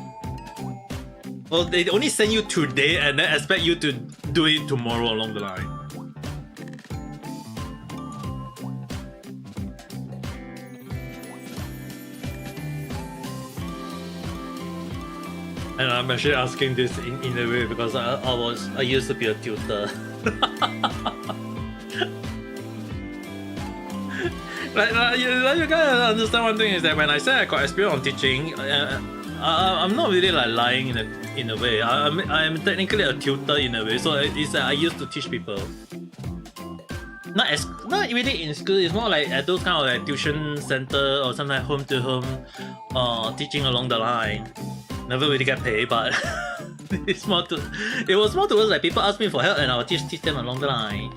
Or they only send you today and then expect you to do it tomorrow along the line? And I'm actually asking this in a way because I used to be a tutor. You gotta understand one thing is that when I say I got experience on teaching, I'm not really like lying in a way. I'm technically a tutor in a way, so it's I used to teach people. Not really in school. It's more like at those kind of like tuition center or sometimes home to home, teaching along the line. Never really get paid, but it was more towards like people ask me for help and I'll teach them along the line.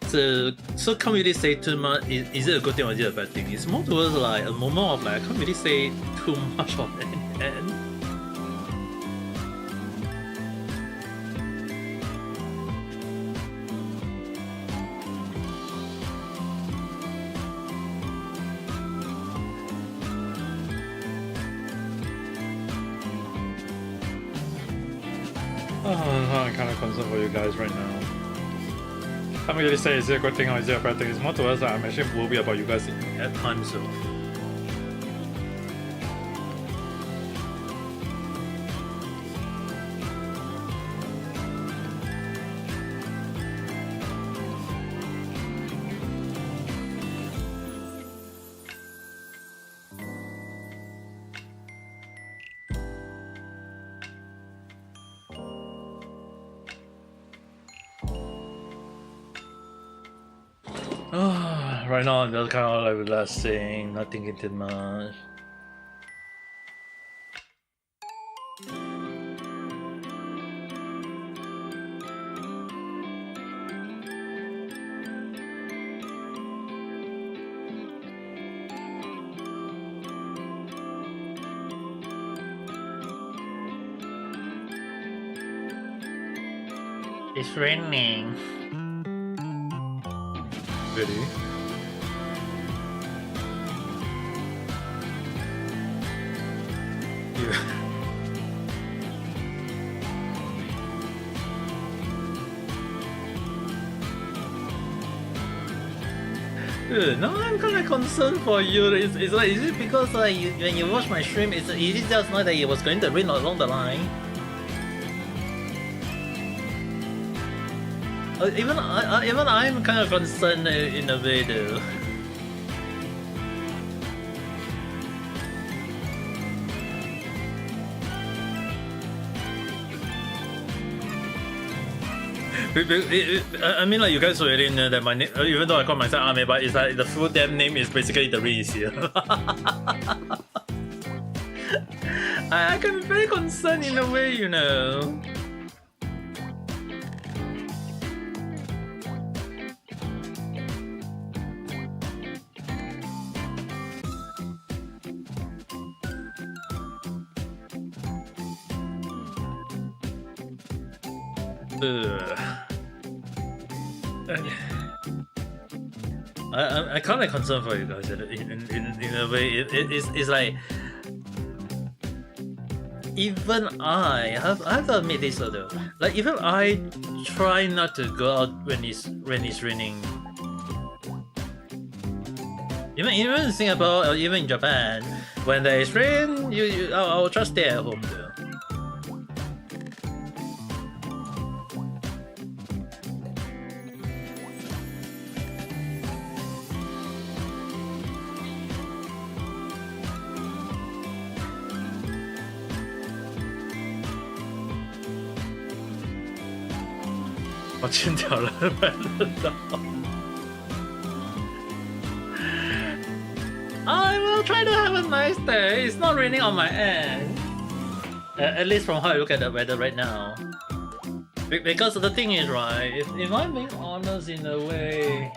So can't really say too much. Is it a good thing or is it a bad thing? It's more towards like a moment of like I can't really say too much of it. I'm kind of concerned for you guys right now. Can't really say is it a good thing or is it a bad thing. It's more towards that I'm actually worried about you guys at times. So. Right now I'm just kind of like relaxing, not thinking too much. It's raining. Really? No, I'm kind of concerned for you. It's like, is it because like when you watch my stream, is it just not that it was going to rain along the line? Even I'm kind of concerned in a way though. I mean, like you guys already know that my name, even though I call myself Ame, but it's like the full damn name is basically the race here. I can be very concerned in a way, you know. I kind of concerned for you guys in a way. It's like even I have to admit this though. Like even I try not to go out when it's raining. Even in Singapore or even in Japan, when there is rain, I'll just stay at home though. I will try to have a nice day. It's not raining on my end. At least from how I look at the weather right now. Because the thing is, right, if I'm being honest in a way,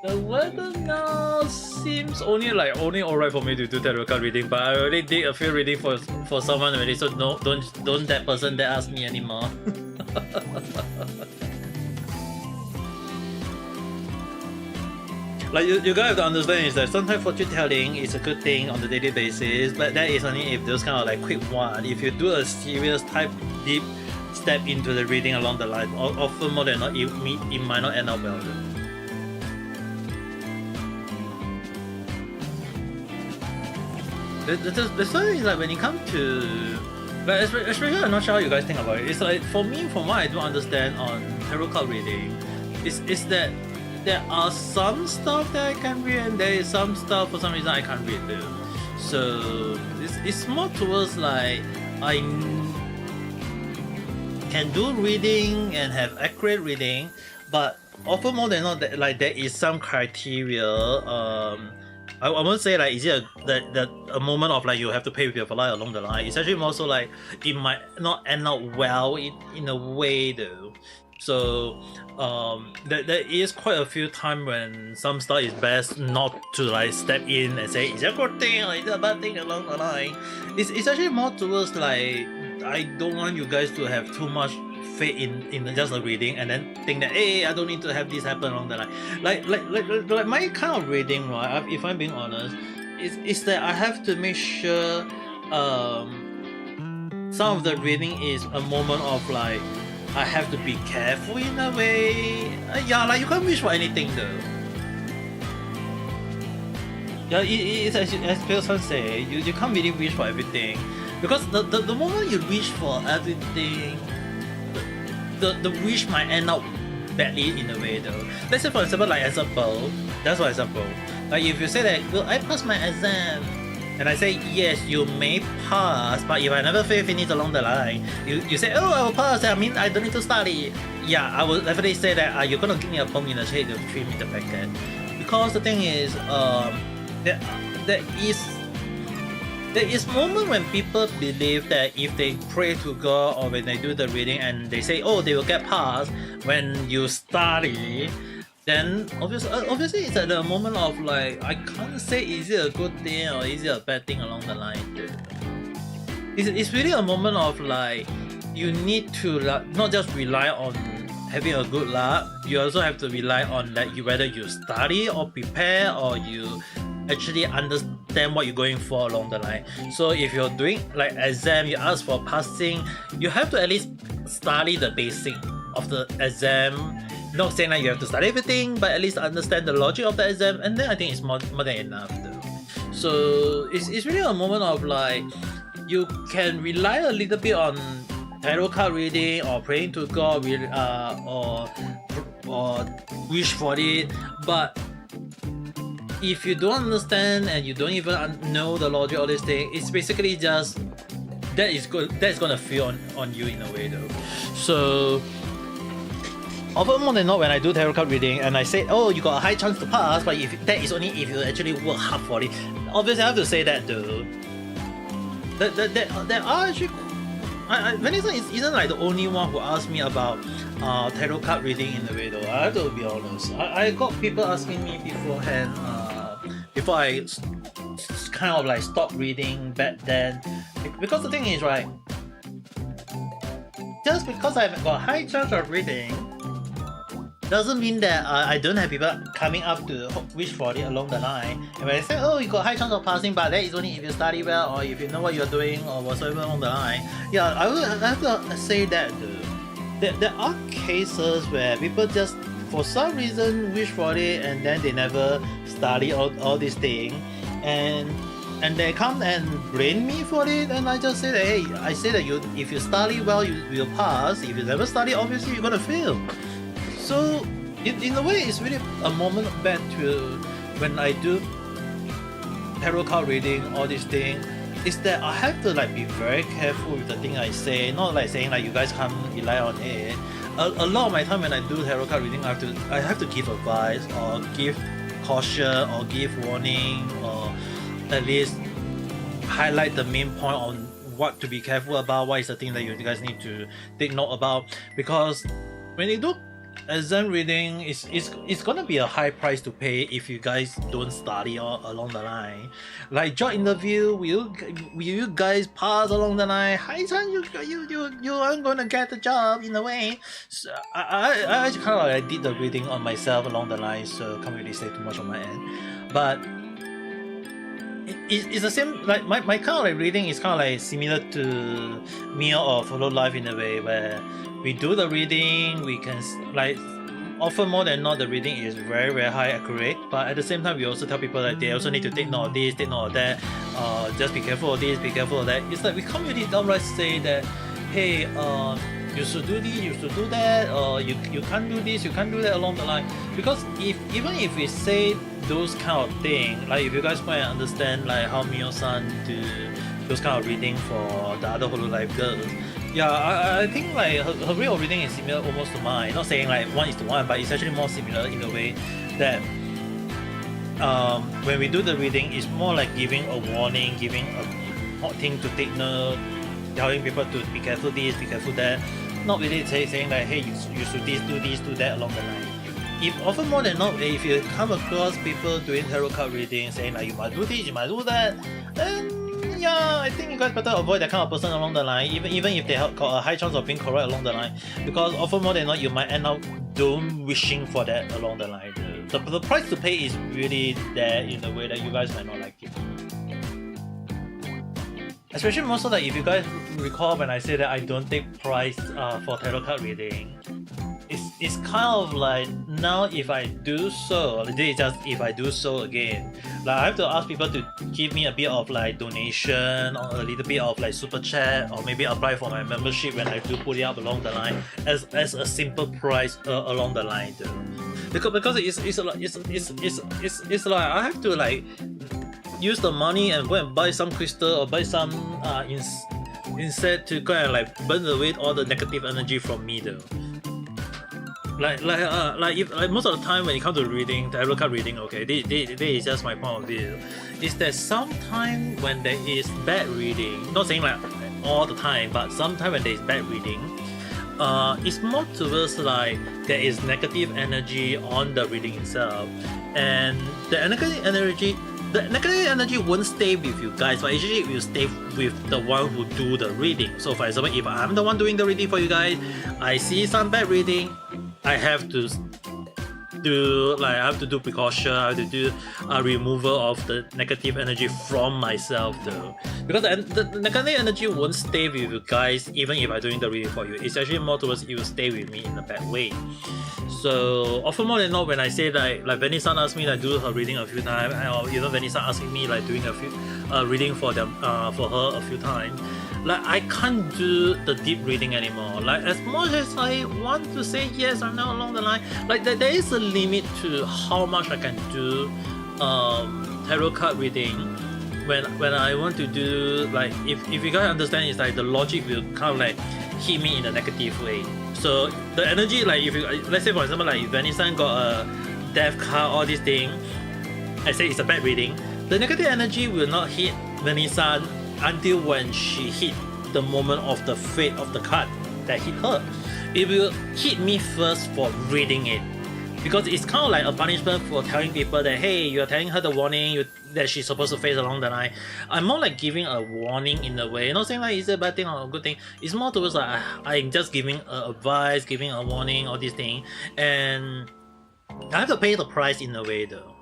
the weather now seems only alright for me to do tarot card reading, but I already did a few reading for someone already, so don't that person that ask me anymore. Like you guys have to understand is that sometimes fortune telling is a good thing on the daily basis, but that is only if those kind of like quick one. If you do a serious type deep step into the reading along the line, often more than not it might not end up well. The story is like when it comes to, but especially I'm not sure how you guys think about it. It's like for me, from what I do understand on tarot card reading, is that there are some stuff that I can read, and there is some stuff for some reason I can't read too. So it's more towards like I can do reading and have accurate reading, but often more than not, that like there is some criteria. I won't say like is it a moment of like you have to pay with your fly along the line. It's actually more so like it might not end up well in a way though. So there is quite a few times when some stuff is best not to like step in and say is it a good thing or is it a bad thing along the line. It's actually more towards like I don't want you guys to have too much faith in just the reading and then think that hey I don't need to have this happen along the line. Like my kind of reading, right? If I'm being honest, is that I have to make sure some of the reading is a moment of like I have to be careful in a way. Yeah, like you can't wish for anything though. Yeah, it's as Pearson say, you can't really wish for everything because the moment you wish for everything, the wish might end up badly in a way though. Let's say for example, that's for example. Like if you say that, will I pass my exam? And I say yes, you may pass, but if I never finish along the line, you say oh I will pass. I mean I don't need to study. Yeah, I will definitely say that you're gonna give me a bump in the head to treat me the packet. Because the thing is, there is moment when people believe that if they pray to God or when they do the reading and they say oh they will get passed when you study, then obviously it's at the moment of like I can't say is it a good thing or is it a bad thing along the line. It's really a moment of like you need to not just rely on having a good luck, you also have to rely on that whether you study or prepare or you actually understand what you're going for along the line. So if you're doing like exam, you ask for passing, you have to at least study the basic of the exam. Not saying that you have to study everything, but at least understand the logic of the exam, and then I think it's more than enough though. So it's really a moment of like you can rely a little bit on tarot card reading or praying to God or wish for it, but if you don't understand and you don't even know the logic of this thing, it's basically just that's gonna feel on you in a way though. So often more than not when I do tarot card reading and I say oh you got a high chance to pass, but if that is only if you actually work hard for it. Obviously I have to say that though. There are actually Vanessa isn't like the only one who asked me about tarot card reading in a way though. I have to be honest. I got people asking me beforehand before I kind of like stopped reading back then, because the thing is right, just because I've got high chance of reading doesn't mean that I don't have people coming up to wish for it along the line. And when I say, oh, you got high chance of passing, but that is only if you study well or if you know what you're doing or whatsoever along the line. Yeah, I have to say that there are cases where people just for some reason wish for it and then they never study all these things, and they come and blame me for it, and I just say that hey, I say that if you study well you will pass. If you never study, obviously you're gonna fail. So in a way, it's really a moment back to when I do tarot card reading, all these things, is that I have to like be very careful with the thing I say. Not like saying like you guys can't rely on it. A lot of my time when I do tarot card reading, I have to give advice or give caution or give warning or at least highlight the main point on what to be careful about. What is the thing that you guys need to take note about? Because when you do exam reading, it's gonna be a high price to pay if you guys don't study along the line. Like job interview, will you guys pass along the line? High chance you aren't gonna get the job in a way. So I actually kind of like did the reading on myself along the line, so can't really say too much on my end. But it's the same, like my kind of like reading is kind of like similar to Mia or Follow Life in a way where we do the reading, we can like often more than not the reading is very very high accurate, but at the same time we also tell people that they also need to take note of this, take note of that, just be careful of this, be careful of that. It's like we can't really downright say that hey you should do this, you should do that, or you can't do this, you can't do that along the line. Because even if we say those kind of thing, like if you guys want to understand like how Mio-san do those kind of reading for the other Hololive girls, yeah, I think like her way of reading is similar almost to mine. Not saying like 1:1, but it's actually more similar in a way that when we do the reading, it's more like giving a warning, giving a hot thing to take note, telling people to be careful this, be careful that. Not really saying like, hey, you should this, do that along the line. If often more than not, if you come across people doing tarot card reading saying like you must do this, you must do that, then yeah, I think you guys better avoid that kind of person along the line, even if they have got a high chance of being correct along the line, because often more than not you might end up don't wishing for that along the line. The price to pay is really there in a way that you guys might not like it. Especially more so that if you guys recall when I say that I don't take price for tarot card reading, it's kind of like now if I do so, this is just if I do so again, like I have to ask people to give me a bit of like donation or a little bit of like super chat, or maybe apply for my membership when I do put it up along the line as a simple price along the line though. Because it's like I have to like use the money and go and buy some crystal or buy some instead to go and like burn away all the negative energy from me though. Like most of the time when it comes to reading, tarot card reading, okay, this is just my point of view, is that sometimes when there is bad reading, not saying like all the time, but sometimes when there is bad reading, it's more towards like there is negative energy on the reading itself, and the negative energy won't stay with you guys, but actually it will stay with the one who do the reading. So for example, if I'm the one doing the reading for you guys, I see some bad reading, I have to do precaution, I have to do a removal of the negative energy from myself though, because the negative energy won't stay with you guys even if I'm doing the reading for you. It's actually more towards it will stay with me in a bad way. So often more than not when I say that like Vanessa asked me like do her reading a few times, or even Vanessa asking me like doing a few reading for them for her a few times, like I can't do the deep reading anymore. Like as much as I want to say yes, I'm now along the line, like there is a limit to how much I can do tarot card reading when I want to do, like if you guys understand, it's like the logic will kind of like hit me in a negative way. So the energy, like if you let's say for example like if Vanessa got a death card, all these things, I say it's a bad reading, the negative energy will not hit Vanessa until when she hit the moment of the fate of the card that hit her. It will hit me first for reading it, because it's kind of like a punishment for telling people that hey, you're telling her the warning that she's supposed to face along the line. I'm more like giving a warning in a way, not saying like it's a bad thing or a good thing. It's more towards like I'm just giving advice, giving a warning, all these things, and I have to pay the price in a way though.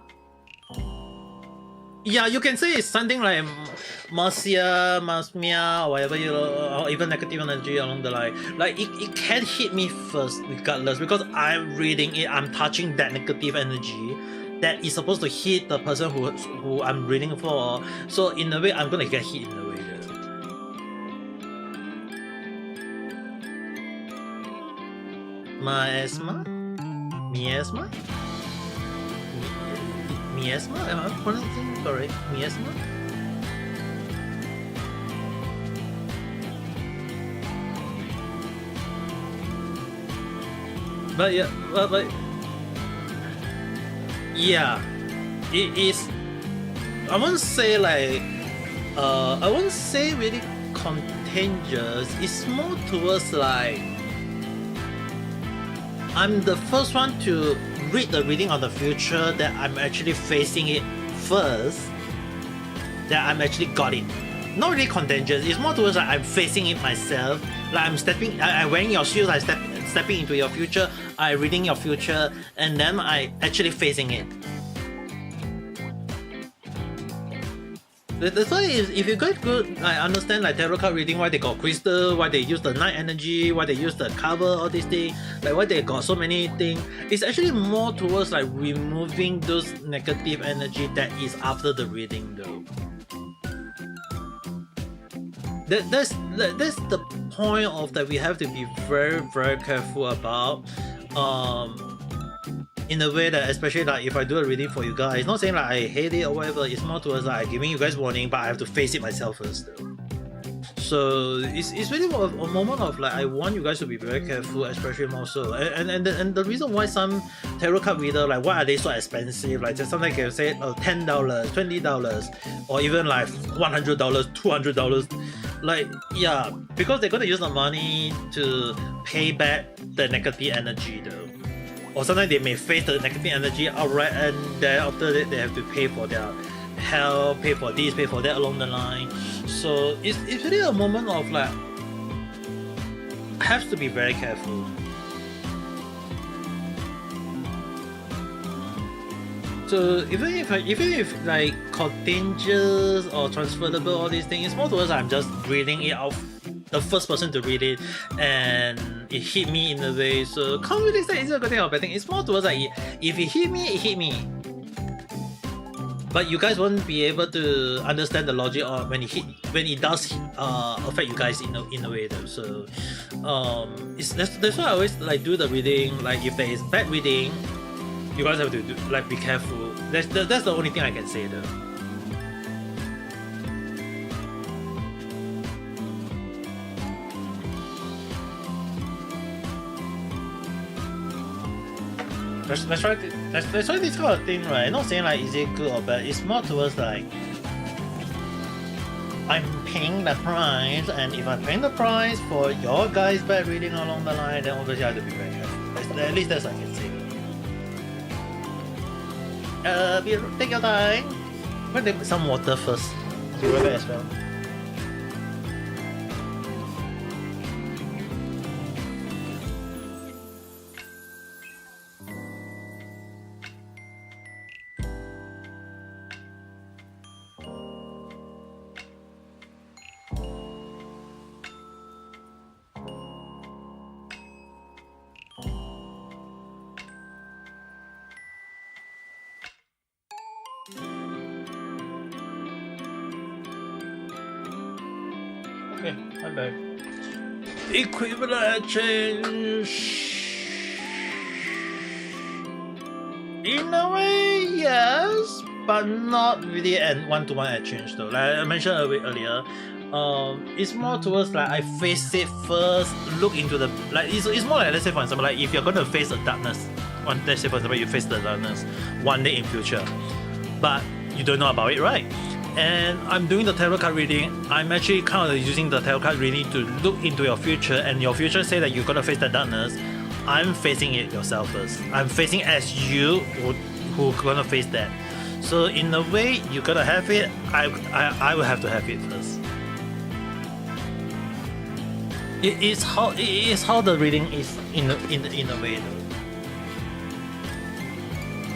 Yeah, you can say it's something like Masmia, or whatever, you know, or even negative energy along the line. Like it can hit me first regardless, because I'm reading it, I'm touching that negative energy that is supposed to hit the person who I'm reading for. So in a way, I'm gonna get hit in a way. Miasma? Miasma? Am I pronouncing it correct? Miasma? But yeah, but yeah, it is. I won't say like, I won't say really contagious. It's more towards like, I'm the first one to read the reading of the future, that I'm actually facing it first, that I'm actually got it. Not really contagious, it's more towards like I'm facing it myself. Like I'm wearing your shoes, I'm stepping into your future, I'm reading your future, and then I actually facing it. That's why if you guys could understand like tarot card reading, why they got crystal, why they use the night energy, why they use the cover, all these things, like why they got so many things, it's actually more towards like removing those negative energy that is after the reading though. That's the point of that we have to be very, very careful about. In a way that, especially like if I do a reading for you guys, not saying like I hate it or whatever, it's more towards like giving you guys warning, but I have to face it myself first though. So it's really more of a moment of like I want you guys to be very careful, especially more so. And the reason why some tarot card reader, like why are they so expensive? Like just something can say $10, $20, or even like $100, $200. Like yeah, because they're gonna use the money to pay back the negative energy though. Or sometimes they may face the negative energy outright, and then after that they have to pay for their health, pay for this, pay for that along the line. So it's really a moment of like have to be very careful. So even if like contagious or transferable, all these things, it's more towards I'm just reading it out, the first person to read it, and it hit me in a way. So can't really say it's a good thing or bad thing. It's more towards like if it hit me, it hit me. But you guys won't be able to understand the logic of when it does affect you guys in a way though. So that's why I always like do the reading. Like if there is bad reading, you guys have to like be careful. That's the only thing I can say though. That's why this kind of thing, right? Not saying like is it good or bad. It's more towards like I'm paying the price, and if I'm paying the price for your guys' bad reading along the line, then obviously I have to be very careful. At least that's what I can say. Take your time. We'll take some water first. Be right back as well. Okay, I'm back. Equivalent exchange. In a way, yes, but not really an one-to-one exchange though. Like I mentioned a bit earlier, it's more towards like I face it first, look into the like it's more like, let's say for example, like if you're gonna face the darkness, let's say for example you face the darkness one day in future, but you don't know about it, right? And I'm doing the tarot card reading. I'm actually kind of using the tarot card reading to look into your future, and your future say that you're gonna face the darkness. I'm facing it yourself first. I'm facing as you who gonna face that. So in a way, you're gonna have it. I will have to have it first. It is how the reading is in a way though.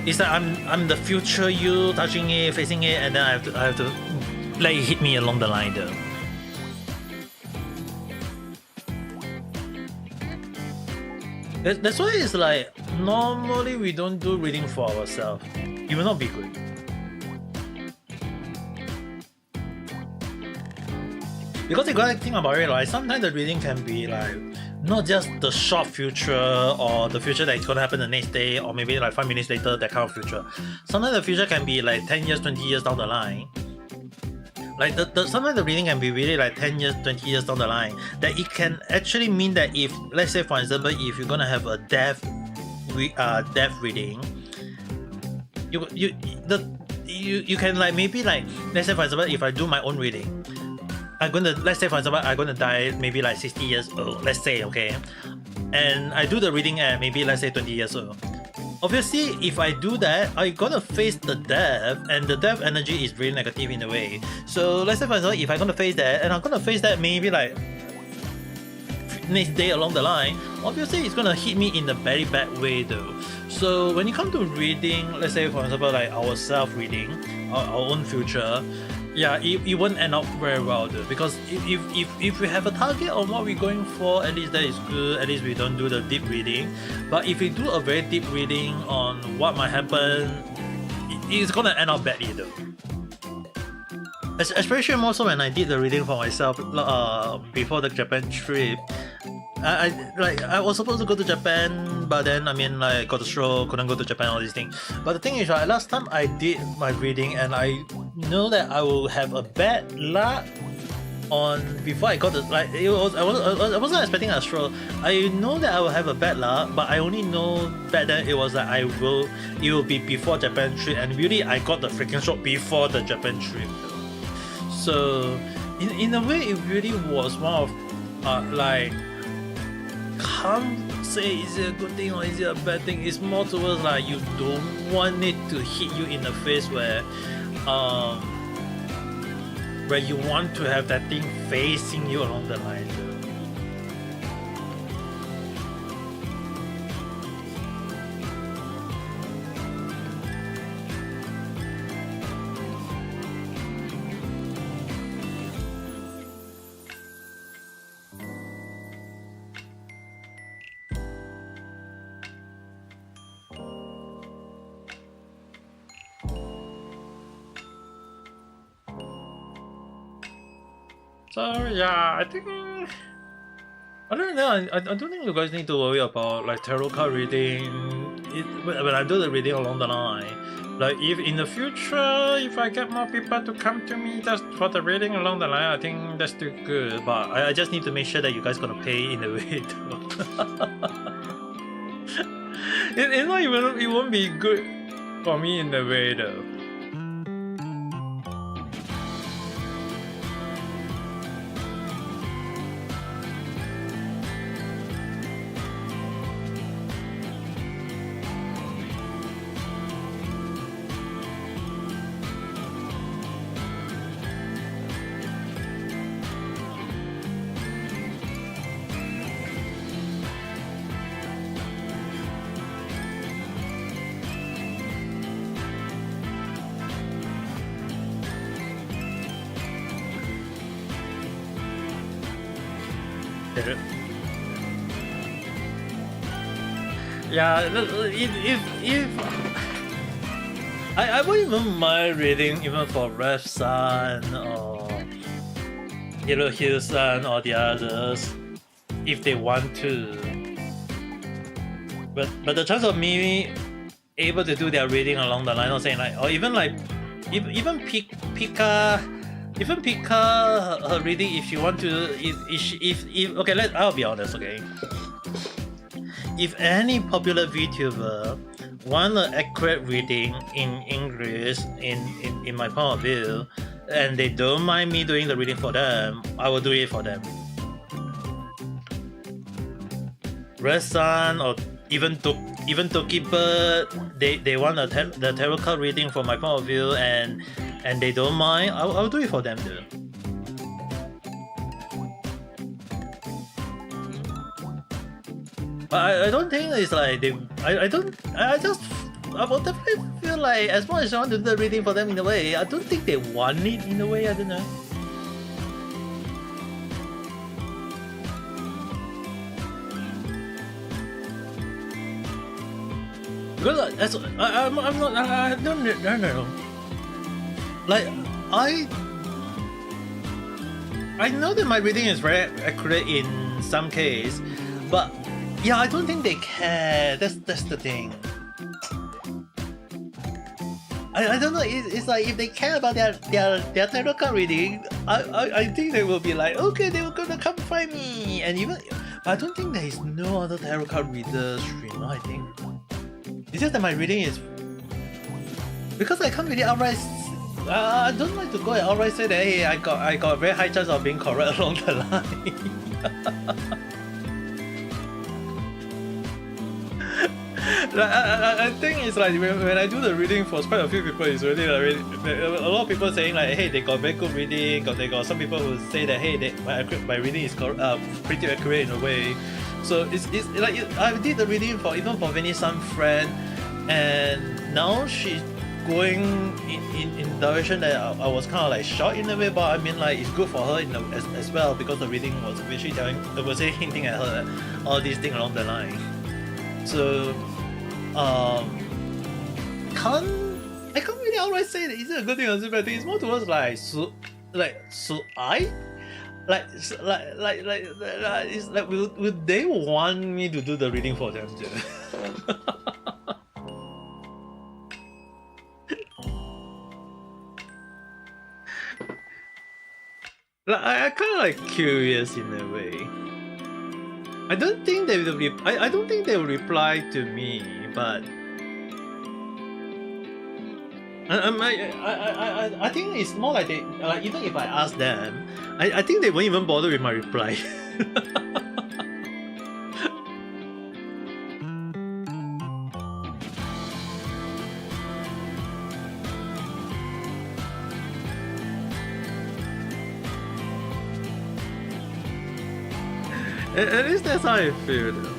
It's like I'm the future you touching it, facing it, and then I have to let it hit me along the line though. That's why it's like normally we don't do reading for ourselves. It will not be good. Because you gotta think about it, like sometimes the reading can be like not just the short future or the future that is gonna happen the next day or maybe like 5 minutes later, that kind of future. Sometimes the future can be like 10 years, 20 years down the line. Like sometimes the reading can be really like 10 years, 20 years down the line. That it can actually mean that if, let's say for example, if you're gonna have a death reading, you can like maybe like, let's say for example, if I do my own reading, let's say for example, I'm gonna die maybe like 60 years old, let's say, okay? And I do the reading at maybe let's say 20 years old. Obviously, if I do that, I'm gonna face the death, and the death energy is really negative in a way. So let's say for example, if I'm gonna face that, and I'm gonna face that maybe like next day along the line, obviously it's gonna hit me in a very bad way though. So when it comes to reading, let's say for example like our self-reading, our own future, yeah, it won't end up very well though, because if we have a target on what we're going for, at least that is good. At least we don't do the deep reading. But if we do a very deep reading on what might happen, it's gonna end up badly though. Especially more so when I did the reading for myself before the Japan trip. I was supposed to go to Japan, but then I mean like got a stroke, couldn't go to Japan, all these things. But the thing is, right, last time I did my reading and I know that I will have a bad luck on before I got the like I wasn't expecting a stroke. I know that I will have a bad luck, but I only know back then it was that it will be before Japan trip, and really I got the freaking stroke before the Japan trip. So in a way it really was one of like, can't say is it a good thing or is it a bad thing. It's more towards like you don't want it to hit you in the face where you want to have that thing facing you along the line. So yeah, I think I don't know. I don't think you guys need to worry about like tarot card reading. When I do the reading along the line, like if in the future if I get more people to come to me just for the reading along the line, I think that's still good. But I just need to make sure that you guys gonna pay in a way too. It's not even, it won't be good for me in a way though. Yeah, if I wouldn't even mind reading even for Red Sun or Yellow Hill Sun or the others if they want to. But the chance of me able to do their reading along the line, or saying like, or even like, even Pika her reading if you want to. If okay, I'll be honest, okay. If any popular VTuber want an accurate reading in English in my point of view, and they don't mind me doing the reading for them, I will do it for them. Red Sun or even Toki Bird, they want the tarot card reading from my point of view, and they don't mind, I'll do it for them too. But I don't think it's like they. I will definitely feel like as much as I want to do the reading for them in a way, I don't think they want it in a way. I don't know. Because I'm not. I don't know. Like I know that my reading is very accurate in some case, but. Yeah, I don't think they care. That's the thing. I don't know. It's like if they care about their tarot card reading, I think they will be like, okay, they will gonna come find me. And even I don't think there is no other tarot card reader streamer. I think it's just that my reading is because I can't really outright. I don't like to go and outright say that hey, I got a very high chance of being correct along the line. I think it's like when I do the reading for quite a few people, it's really like a lot of people saying like, hey, they got very good reading. They got some people who say that hey, my reading is pretty accurate in a way. So it's like I did the reading for Vinny-san friend, and now she's going in direction that I was kind of like shocked in a way, but I mean like it's good for her as well because the reading was actually hinting at her all these things along the line. So I can't really outright say that is it a good thing or is it a bad thing. It's more towards like should I? It's like would they want me to do the reading for them? Like I kind of like curious in a way. I don't think they will. I don't think they will reply to me, but I think it's more like they like even if I ask them, I think they won't even bother with my reply. At least that's how I feel though.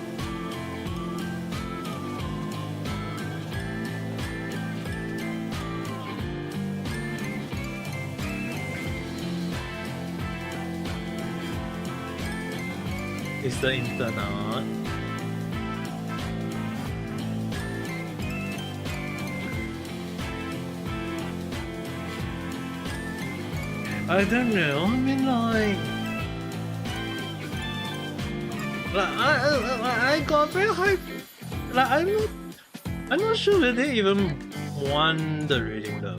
It's the internet. I don't know. I mean, I got very high. Like I'm not sure whether they even want the reading though.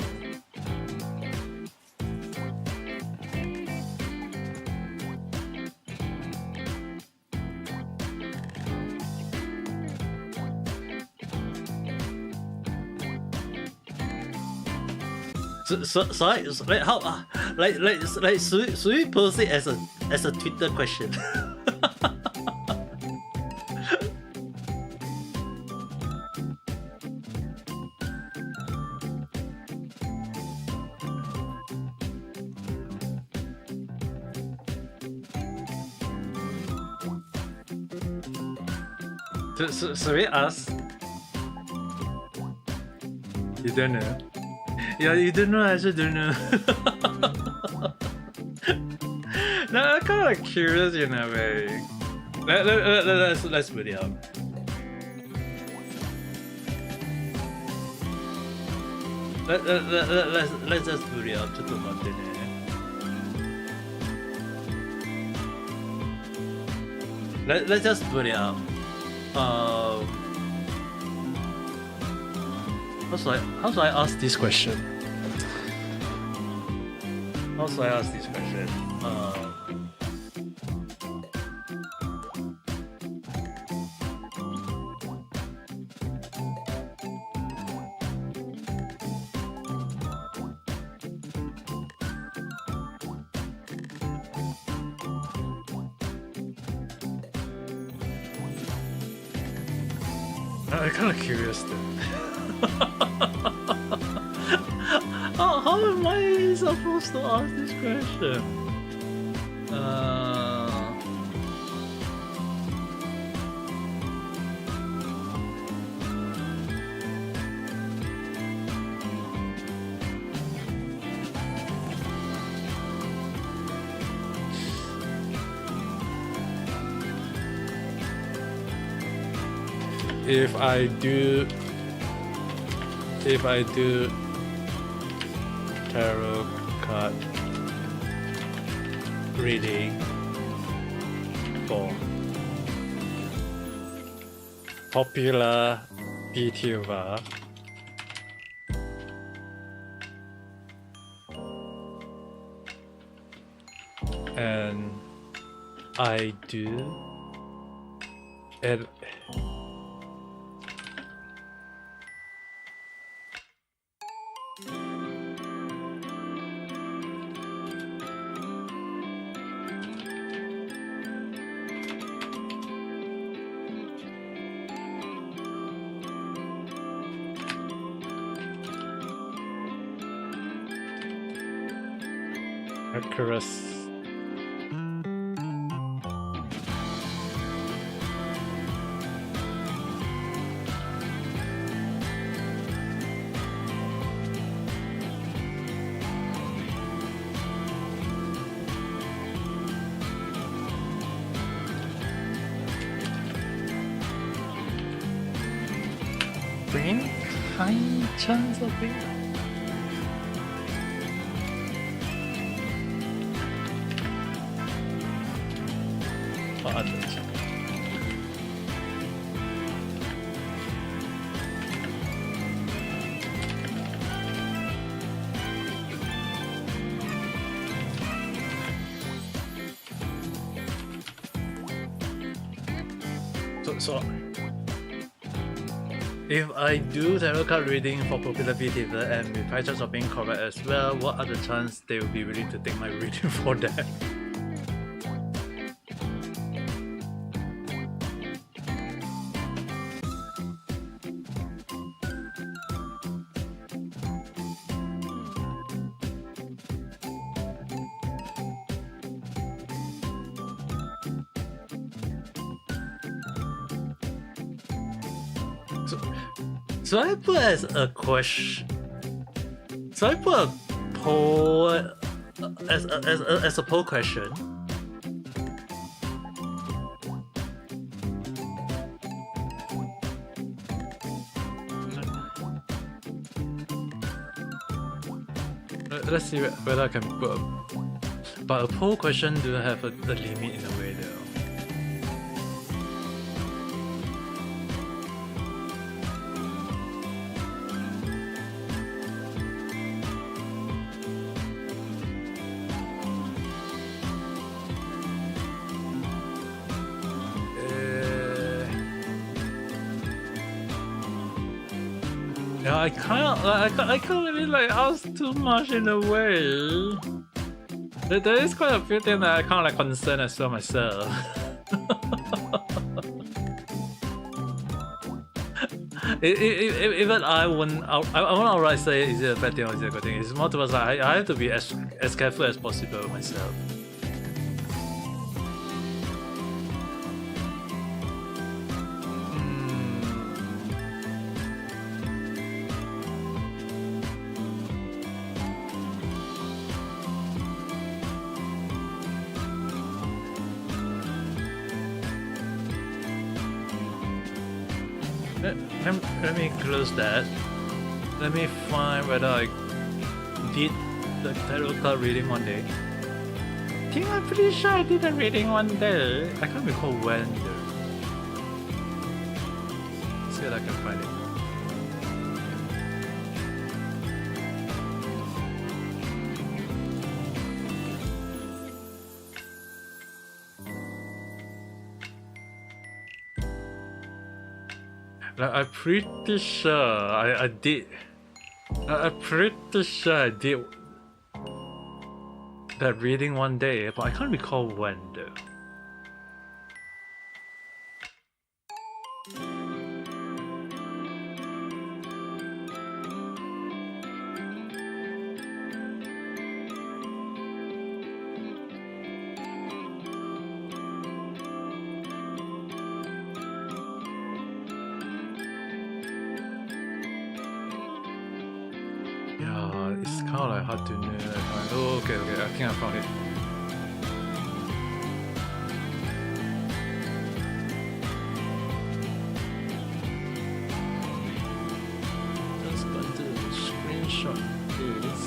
So like how like should we pose it as a Twitter question? So we ask? You don't know? Yeah, you don't know. I also don't know. No, I'm kind of like curious in a way. Let's put it up. Let's just put it up to the content. Let's just put it up. How should I ask this question? How should I ask this question? I'm kind of curious though. How am I supposed to ask this question? If I do tarot card reading for popular VTuber and I do it. Icarus. Bring high chance of it. What other chance? So if I do tarot card reading for popular video and with high chance of being correct as well, what are the chances they will be willing to take my reading for that? So I put as a question. So I put a poll as a poll question. Let's see whether I can put a, but a poll question do have a limit in a way though. Yeah, I can't really like ask too much in a way. There is quite a few things that I kind of like concern as well myself. Even I won't outright say is it a bad thing or is it a good thing. It's more towards like I have to be as careful as possible myself. Let me close that. Let me find whether I did the tarot card reading one day. I think I'm pretty sure I did a reading one day. I can't recall when though. See if I can find it. I'm pretty sure I did. I'm pretty sure I did that reading one day, but I can't recall when though. Yeah, it's kind of like hard to know. Oh, okay, I think I found it. Just going to screenshot this.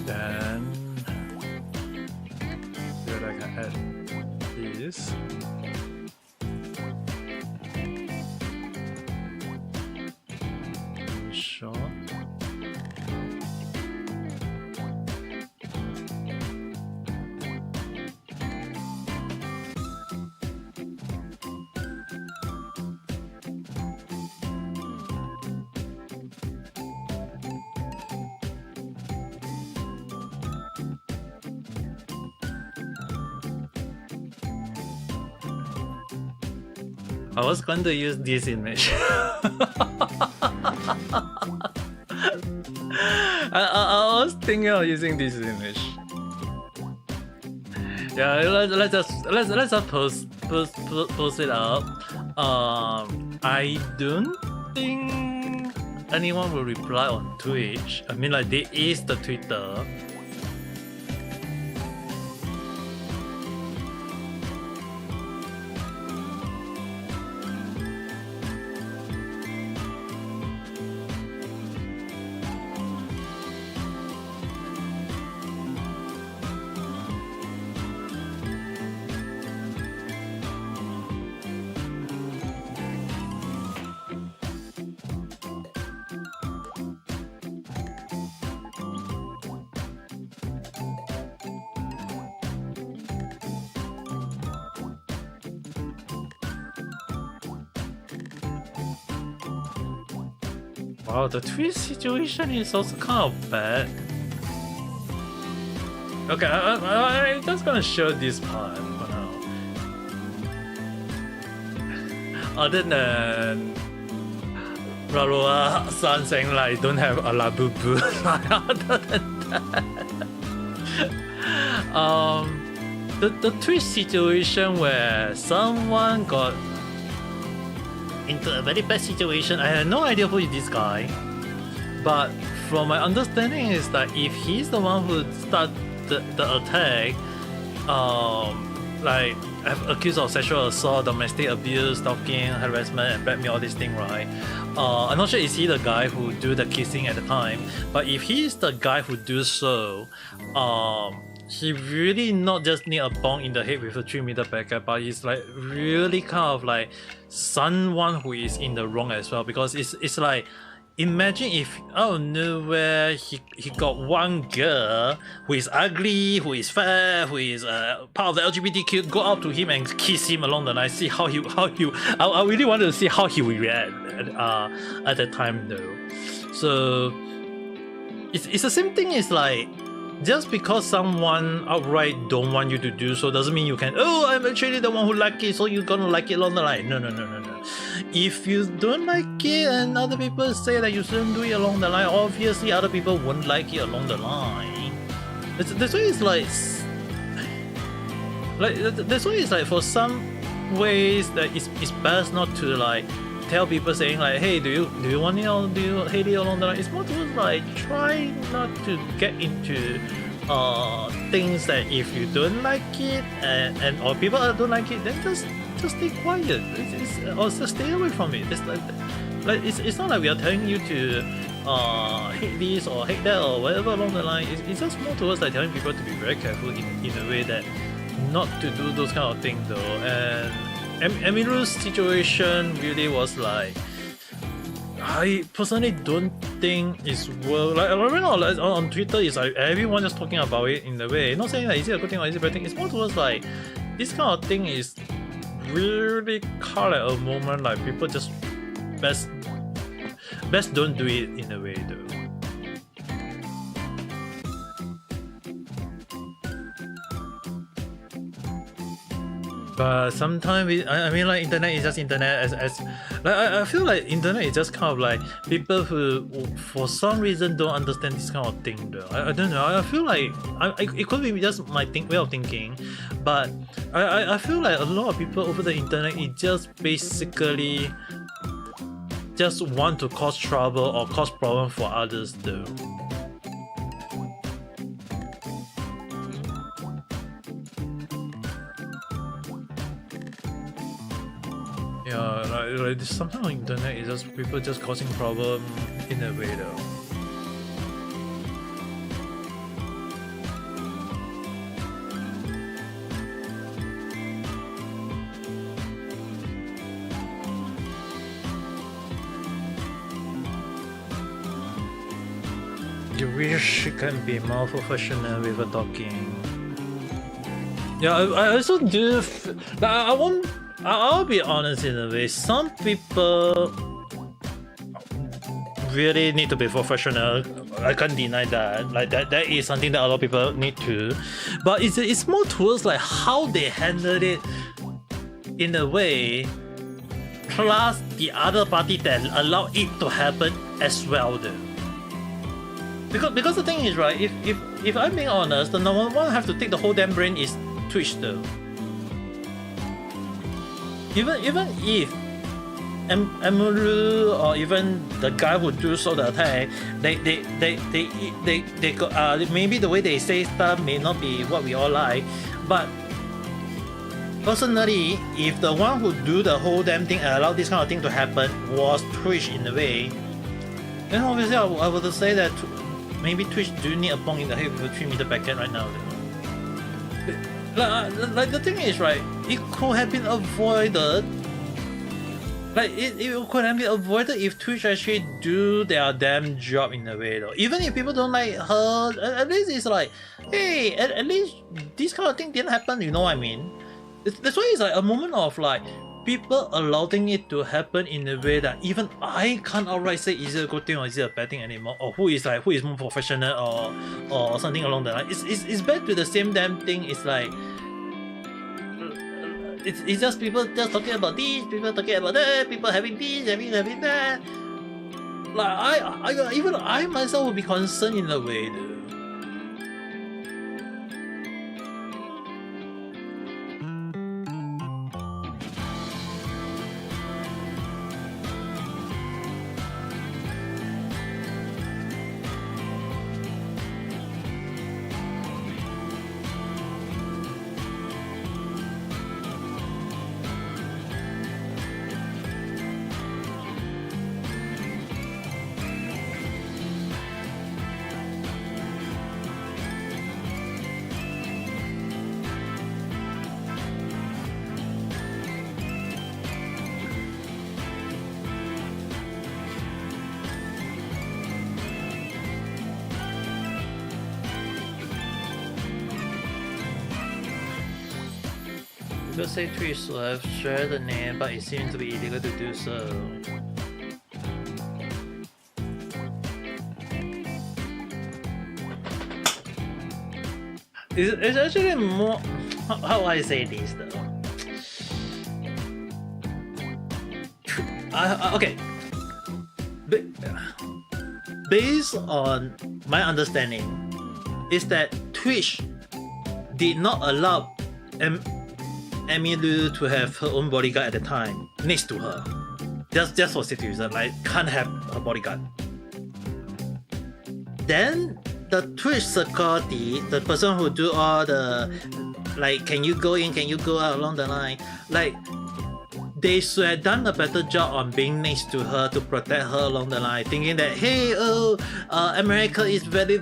Then here I can add this. Short. I was going to use this image. I was thinking of using this image. Yeah, let's just post post it up, I don't think anyone will reply on Twitch. I mean, like, there is the Twitter. Wow, the tweet situation is also kind of bad. Okay, I'm just gonna show this part for now. Other than Rarua-san saying like don't have a la boo boo. Other than that, the tweet situation where someone got into a very bad situation. I had no idea who is this guy, but from my understanding is that if he's the one who started the attack, like accused of sexual assault, domestic abuse, stalking, harassment, and blackmail, all these things, right? I'm not sure is he the guy who do the kissing at the time, but if he is the guy who do so, he really not just need a bong in the head with a 3-meter packet, but he's like really kind of like someone who is in the wrong as well, because it's like, imagine if out of nowhere he got one girl who is ugly, who is fat, who is part of the LGBTQ, go up to him and kiss him along the line, see how he I really wanted to see how he will react at that time though. So it's the same thing. It's like, just because someone outright don't want you to do so doesn't mean you can, oh, I'm actually the one who like it, so you're gonna like it along the line. No. If you don't like it and other people say that you shouldn't do it along the line, obviously other people won't like it along the line. That's why it's like that's why it's like for some ways that it's best not to like tell people saying like, hey, do you want it or do you hate it along the line. It's more towards like try not to get into things that if you don't like it and or people don't like it, then just stay quiet. Or just stay away from it. It's like it's not like we are telling you to hate this or hate that or whatever along the line. It's just more towards like telling people to be very careful in a way that not to do those kind of things though. And Emiru's situation really was like, I personally don't think it's well. Like right now, like, on Twitter, it's like everyone just talking about it in a way. Not saying that is it a good thing or is it a bad thing. It's more towards like this kind of thing is really kind of a moment like people just best don't do it in a way though. But sometimes I mean like internet is just internet as like I feel like internet is just kind of like people who for some reason don't understand this kind of thing though. I don't know. I feel like it could be just my way of thinking, but I feel like a lot of people over the internet is just basically just want to cause trouble or cause problem for others though. Yeah, like sometimes on internet it's just people just causing problem in a way though. You wish you can be more professional with the talking. Yeah, I also do. I'll be honest in a way. Some people really need to be professional. I can't deny that. Like that is something that a lot of people need to. But it's more towards like how they handle it in a way, plus the other party that allow it to happen as well though. Because the thing is right, if I'm being honest, the number one have to take the whole damn brain is Twitch though. even if Emulu or even the guy who do so the attack, they go, maybe the way they say stuff may not be what we all like, but personally, if the one who do the whole damn thing and allow this kind of thing to happen was Twitch in a way, then obviously I would say that maybe Twitch do need a bong in the head with a 3 meter packet right now. Like the thing is, right, it could have been avoided. Like it could have been avoided if Twitch actually do their damn job in a way though. Even if people don't like her, at least it's like, hey, at least this kind of thing didn't happen, you know what I mean? That's why it's like a moment of like people allowing it to happen in a way that even I can't outright say is it a good thing or is it a bad thing anymore, or who is more professional or something along that line. It's back to the same damn thing. It's like it's just people just talking about this, people talking about that, people having this, having that. Like even I myself would be concerned in a way, dude. People say Twitch should have shared the name, but it seems to be illegal to do so. It's actually more... How do I say this though? Okay. Based on my understanding, is that Twitch did not allow Emilu to have her own bodyguard at the time next to her. Just for safety reasons, like can't have a bodyguard. Then the Twitch security, the person who do all the like, can you go in, can you go out along the line, like they should have done a better job on being next to her to protect her along the line, thinking that hey, America is very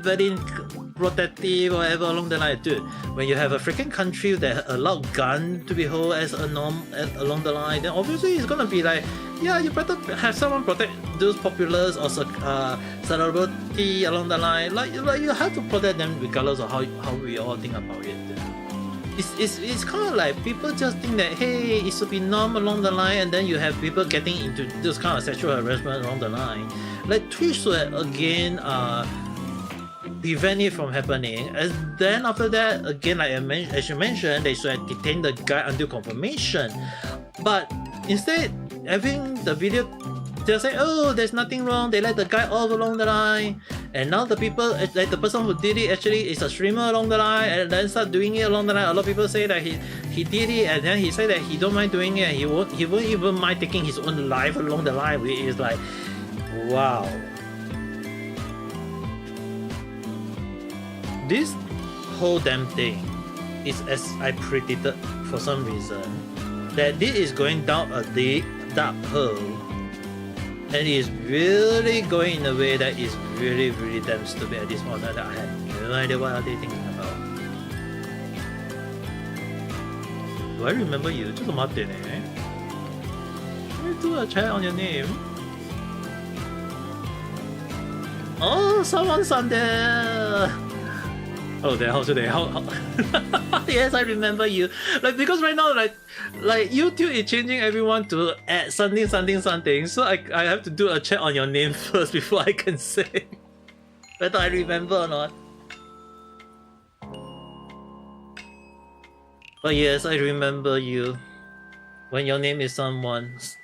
protective or whatever along the line. Dude, when you have a freaking country that allow gun to be held as a norm along the line, then obviously it's gonna be like, yeah, you better have someone protect those populace or celebrity along the line. Like you have to protect them regardless of how we all think about it. It's kind of like people just think that hey, it should be normal along the line, and then you have people getting into this kind of sexual harassment along the line. Like Twitch should again prevent it from happening, and then after that again, like as you mentioned, they should have detained the guy until confirmation. But instead, having the video, they'll say, oh, there's nothing wrong, they let the guy off along the line, and now the people, like the person who did it actually is a streamer along the line, and then start doing it along the line. A lot of people say that he did it, and then he said that he don't mind doing it, and he won't even mind taking his own life along the line, which is like, wow. This whole damn thing is, as I predicted for some reason, that this is going down a deep dark hole, and it is really going in a way that is really damn stupid at this point that I have no idea what are they thinking about. Do I remember you? Just a minute. Can you do a check on your name? Oh, someone's on there! Oh, yes, I remember you. Like, because right now, like YouTube is changing everyone to add something. So I have to do a check on your name first before I can say whether I remember or not. But yes, I remember you when your name is someone's.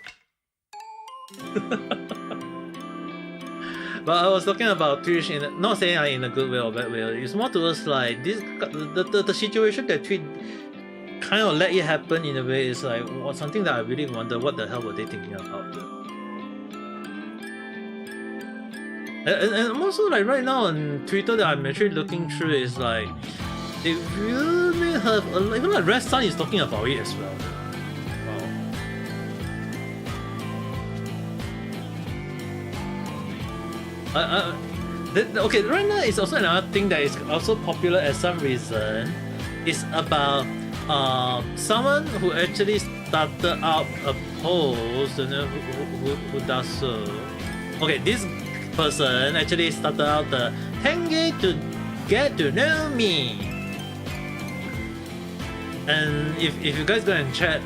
But I was talking about Twitch not saying like in a good way or bad way. It's more towards like this the situation that Twitch kind of let it happen in a way is like something that I really wonder what the hell were they thinking about. And also like right now on Twitter that I'm actually looking through is like they really have even like Red Sun is talking about it as well. Wow. Okay, right now it's also another thing that is also popular at some reason. It's about someone who actually started out a post, you know, who does so. Okay, this person actually started out the 10K to get to know me. And if you guys go and check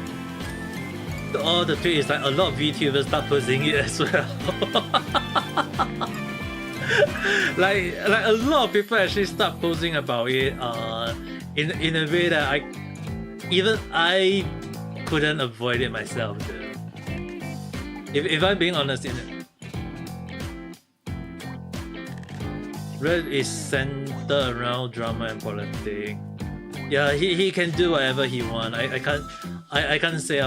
all the tweets, like a lot of VTubers start posting it as well. like a lot of people actually start posting about it in a way that I couldn't avoid it myself. If I'm being honest in it. Red is centered around drama and politics. Yeah, he can do whatever he wants. I can't say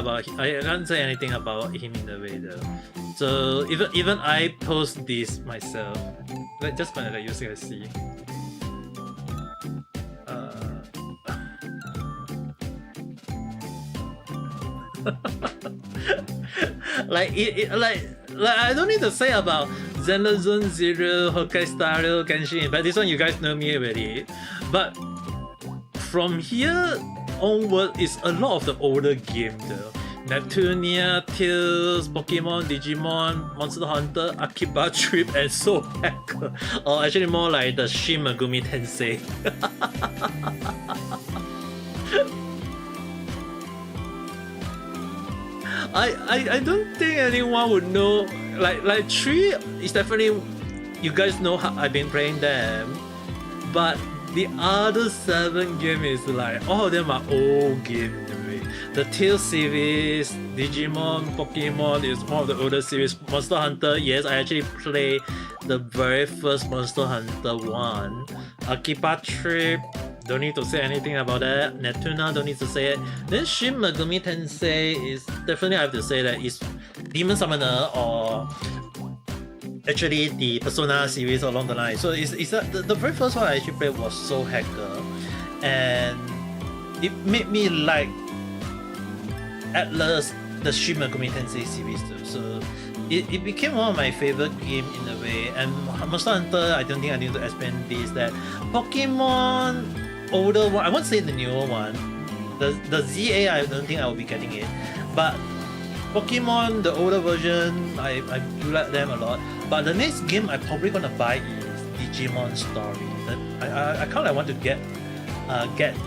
anything about him in a way though. So even I post this myself. Like just kind of like using a C. like I don't need to say about Xenozone Zero, Honkai Star Rail, Genshin, but this one you guys know me already. But from here onward is a lot of the older games though. Neptunia, Tales, Pokemon, Digimon, Monster Hunter, Akiba Trip, and Soul Hacker. Or actually more like the Shin Megami Tensei. I don't think anyone would know. Like 3 is definitely, you guys know how I've been playing them, but the other 7 games is like all of them are old games. The Tales series, Digimon, Pokemon is one of the older series. Monster Hunter, yes, I actually played the very first Monster Hunter 1. Akiba Trip, don't need to say anything about that. Neptuna, don't need to say it. Then Shin Megami Tensei is definitely, I have to say that it's Demon Summoner or actually the Persona series along the line. So it's the very first one I actually played was Soul Hacker, and it made me like Atlas, the Shin Megami Tensei series too. So it became one of my favorite game in a way. And Monster Hunter, I don't think I need to explain this, that Pokemon older one, I won't say the newer one, the ZA, I don't think I will be getting it, but Pokemon, the older version, I do like them a lot. But the next game I'm probably gonna buy is Digimon Story. I kind of want to get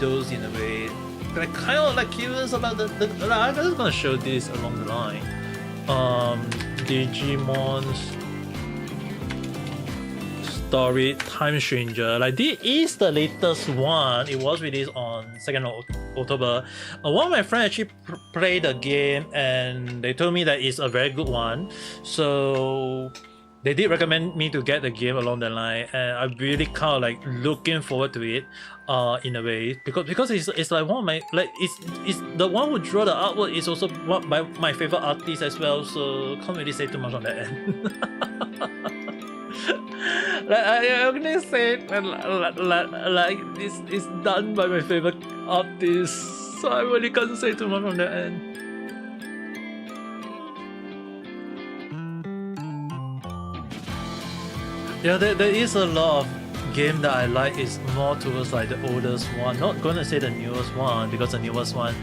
those in a way. I kind of like curious about the I'm just gonna show this along the line. Digimon's Story Time Stranger. Like this is the latest one. It was released on 2nd of October. One of my friends actually played the game and they told me that it's a very good one. So they did recommend me to get the game along the line, and I'm really kind of like looking forward to it in a way, because it's like one of my, like it's the one who draw the artwork is also one my favorite artist as well, so can't really say too much on that end. Like I only say like this is done by my favorite artist, so I really can't say too much on that end. Yeah, there is a lot of game that I like is more towards like the oldest one. Not gonna say the newest one, because the newest one,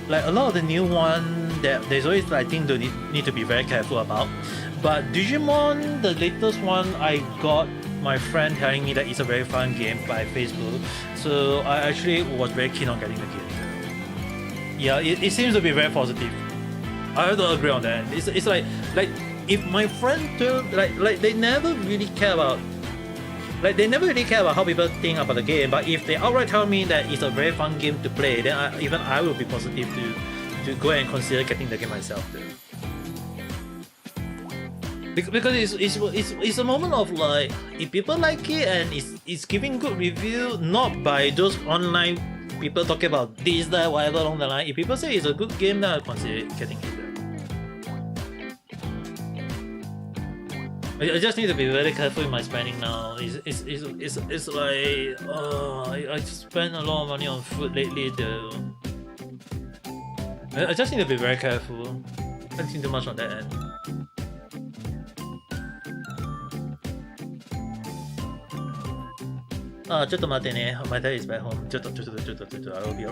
like a lot of the new one, there's always I think they need to be very careful about. But Digimon, the latest one, I got my friend telling me that it's a very fun game by Facebook, so I actually was very keen on getting the game. Yeah, it seems to be very positive. I have to agree on that. It's like if my friend told, like they never really care about how people think about the game, but if they outright tell me that it's a very fun game to play, then I will be positive to go and consider getting the game myself too. Because it's a moment of like, if people like it and it's giving good review, not by those online people talking about this, that, whatever along the line. If people say it's a good game, then I'll consider getting it. I just need to be very careful with my spending now. It's like I just spend a lot of money on food lately though. I just need to be very careful. Don't think too much on that end. My dad is back home.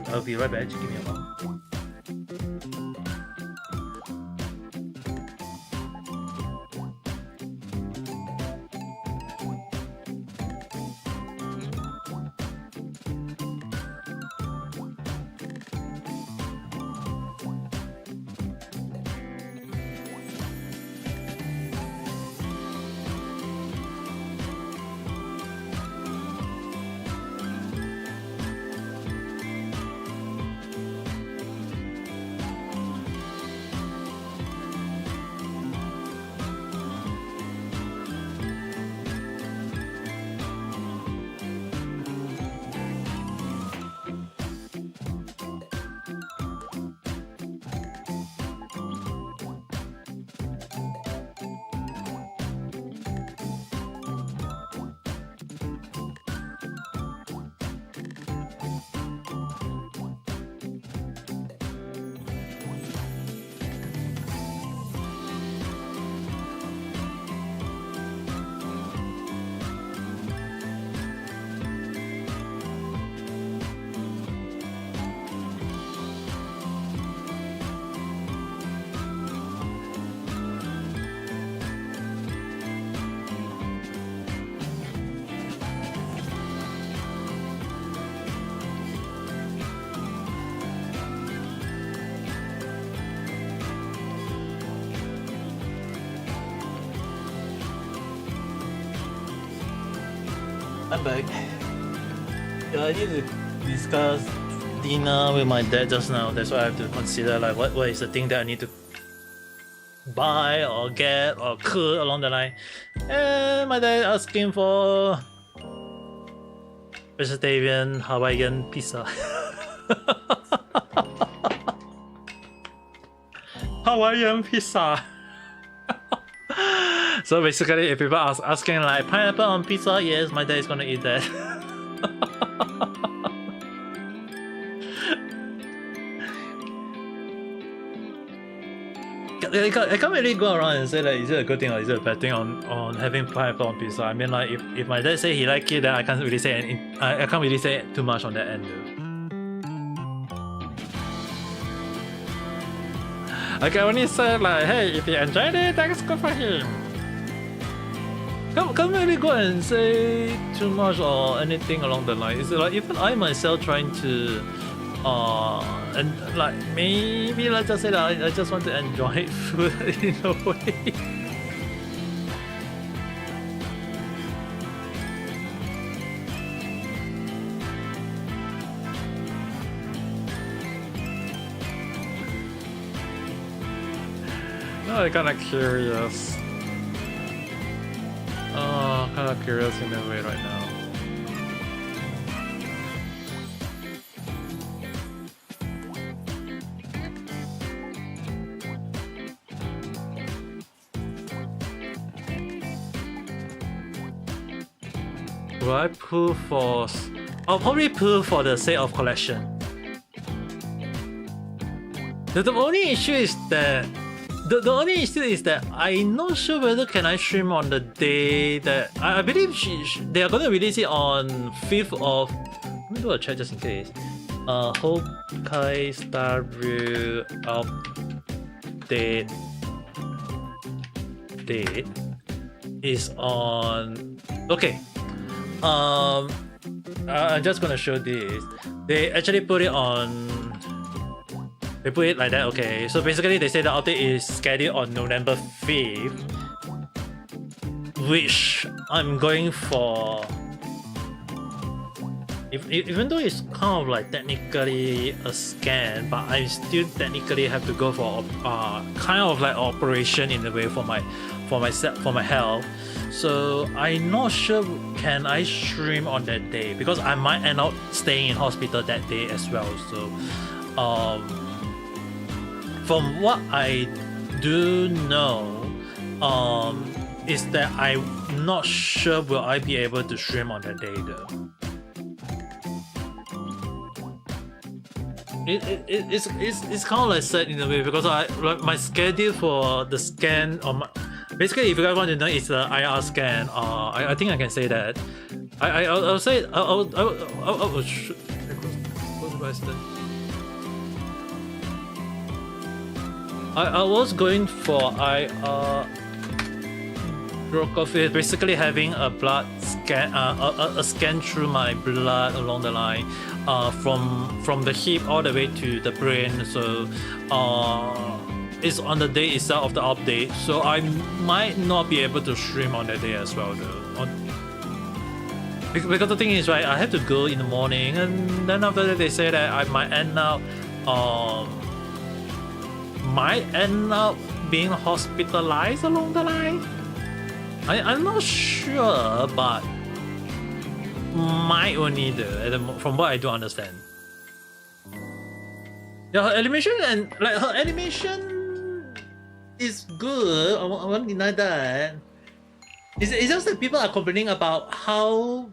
I'll be right back. Just give me a moment. I'm back. Yeah, I need to discuss dinner with my dad just now. That's why I have to consider like what is the thing that I need to buy or get or cook along the line. And my dad asking for vegetarian Hawaiian pizza. Hawaiian pizza. So basically, if people are asking like pineapple on pizza, yes, my dad is gonna eat that. I can't really go around and say like, is it a good thing or is it a bad thing on having pineapple on pizza? I mean, like if my dad say he like it, then I can't really say anything. I can't really say too much on that end. I can only say like, hey, if he enjoyed it, that's good for him. Can't really go and say too much or anything along the line. It's like even I myself trying to and like maybe let's just say that I just want to enjoy food in a way. No, I'm kinda curious. Oh, kinda curious in a way right now. Will I pull for... I'll probably pull for the sake of collection. The only issue is that... The only issue is that I'm not sure whether can I stream on the day that... I believe they are going to release it on 5th of... Let me do a check just in case. Honkai Star Rail update date is on... Okay. I'm just gonna show this. They actually put it on. They put it like that. Okay, so basically they say the update is scheduled on November 5th, which I'm going for even though it's kind of like technically a scan, but I still technically have to go for kind of like operation in a way for my health. So I'm not sure can I stream on that day because I might end up staying in hospital that day as well. So from what I do know, is that I'm not sure will I be able to stream on that day though. It's kind of like set in a way because my schedule for the scan on my, basically if you guys want to know it's the IR scan. I think I can say that. I'll say I'll I was going for IR Brokoff is basically having a blood scan, a scan through my blood along the line, from the hip all the way to the brain. So it's on the day itself of the update. So I might not be able to stream on that day as well, though. Because the thing is, right, I have to go in the morning, and then after that they say that I might end up being hospitalized along the line. I'm not sure, but might only from what I do understand. Yeah, her animation is good. I won't deny that. It's just that people are complaining about how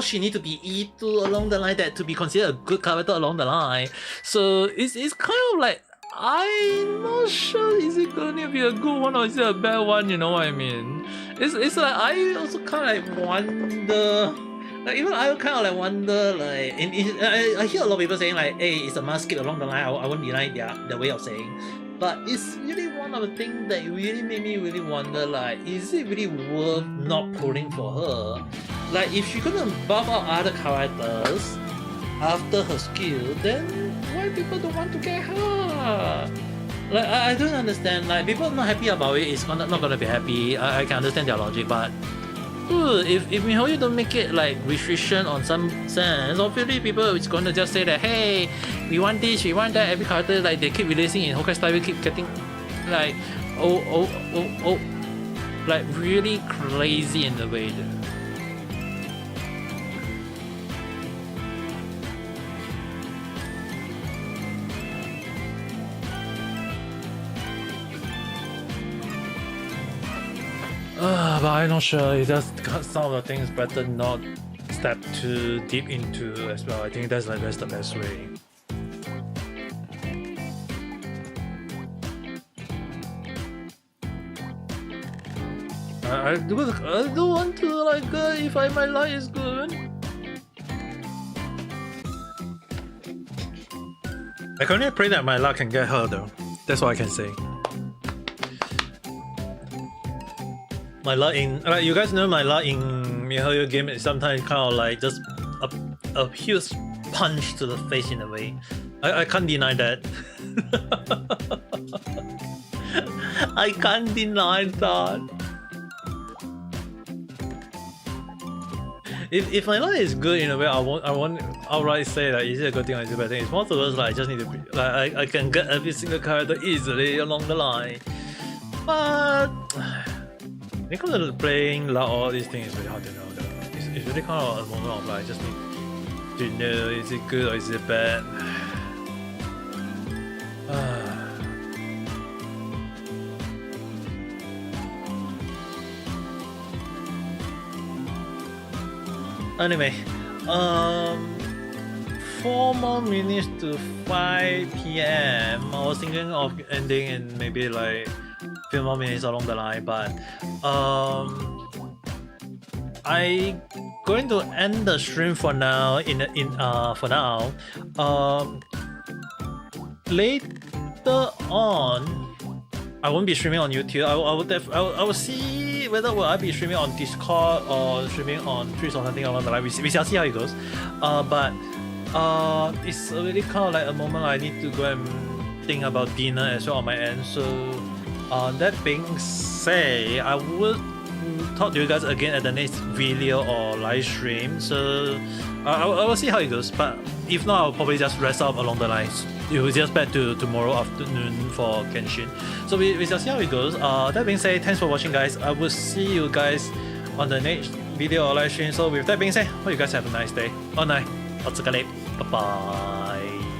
she need to be E2 along the line that to be considered a good character along the line. So it's kind of like I'm not sure is it gonna be a good one or is it a bad one, you know what I mean? It's like I also kind of like wonder, like even I kind of like wonder like I hear a lot of people saying like, hey, it's a must skip along the line. I won't deny their way of saying, but it's really one of the things that really made me really wonder like, is it really worth not pulling for her? Like if she's gonna buff out other characters after her skill, then why people don't want to get her? Like I don't understand. Like people not happy about it, it's not gonna be happy. I can understand their logic, but if Mihoyo don't make it like restriction on some sense, obviously people is gonna just say that, hey, we want this, we want that. Every character like they keep releasing in Honkai Star, we keep getting like like really crazy in the way though. But I'm not sure. It's just some of the things better not step too deep into as well. I think that's the best way. I do want to like if my life is good. I can only pray that my luck can get her though. That's all I can say. My luck in you guys know my luck in Mihoyo game is sometimes kind of like just a huge punch to the face in a way. I can't deny that. I can't deny that. If my luck is good in a way, I won't outright say that is it a good thing or is it a bad thing. It's more towards like I just need to be, like I can get every single character easily along the line, but because of playing all these things is really hard to know though. It's really kind of a moment of like, I just need to know is it good or is it bad. Anyway, 4 more minutes to 5 PM. I was thinking of ending in maybe like few more minutes along the line, but I going to end the stream for now. Later on, I won't be streaming on YouTube. I will see whether will I be streaming on Discord or streaming on Twitch or something along the line. We shall see how it goes. But it's really kind of like a moment I need to go and think about dinner as well on my end. So that being said, I would talk to you guys again at the next video or live stream. So I will see how it goes. But if not, I'll probably just rest up along the lines. It was just back to tomorrow afternoon for Kenshin. So we shall see how it goes. That being said, thanks for watching, guys. I will see you guys on the next video or live stream. So with that being said, hope you guys have a nice day or night. Bye bye.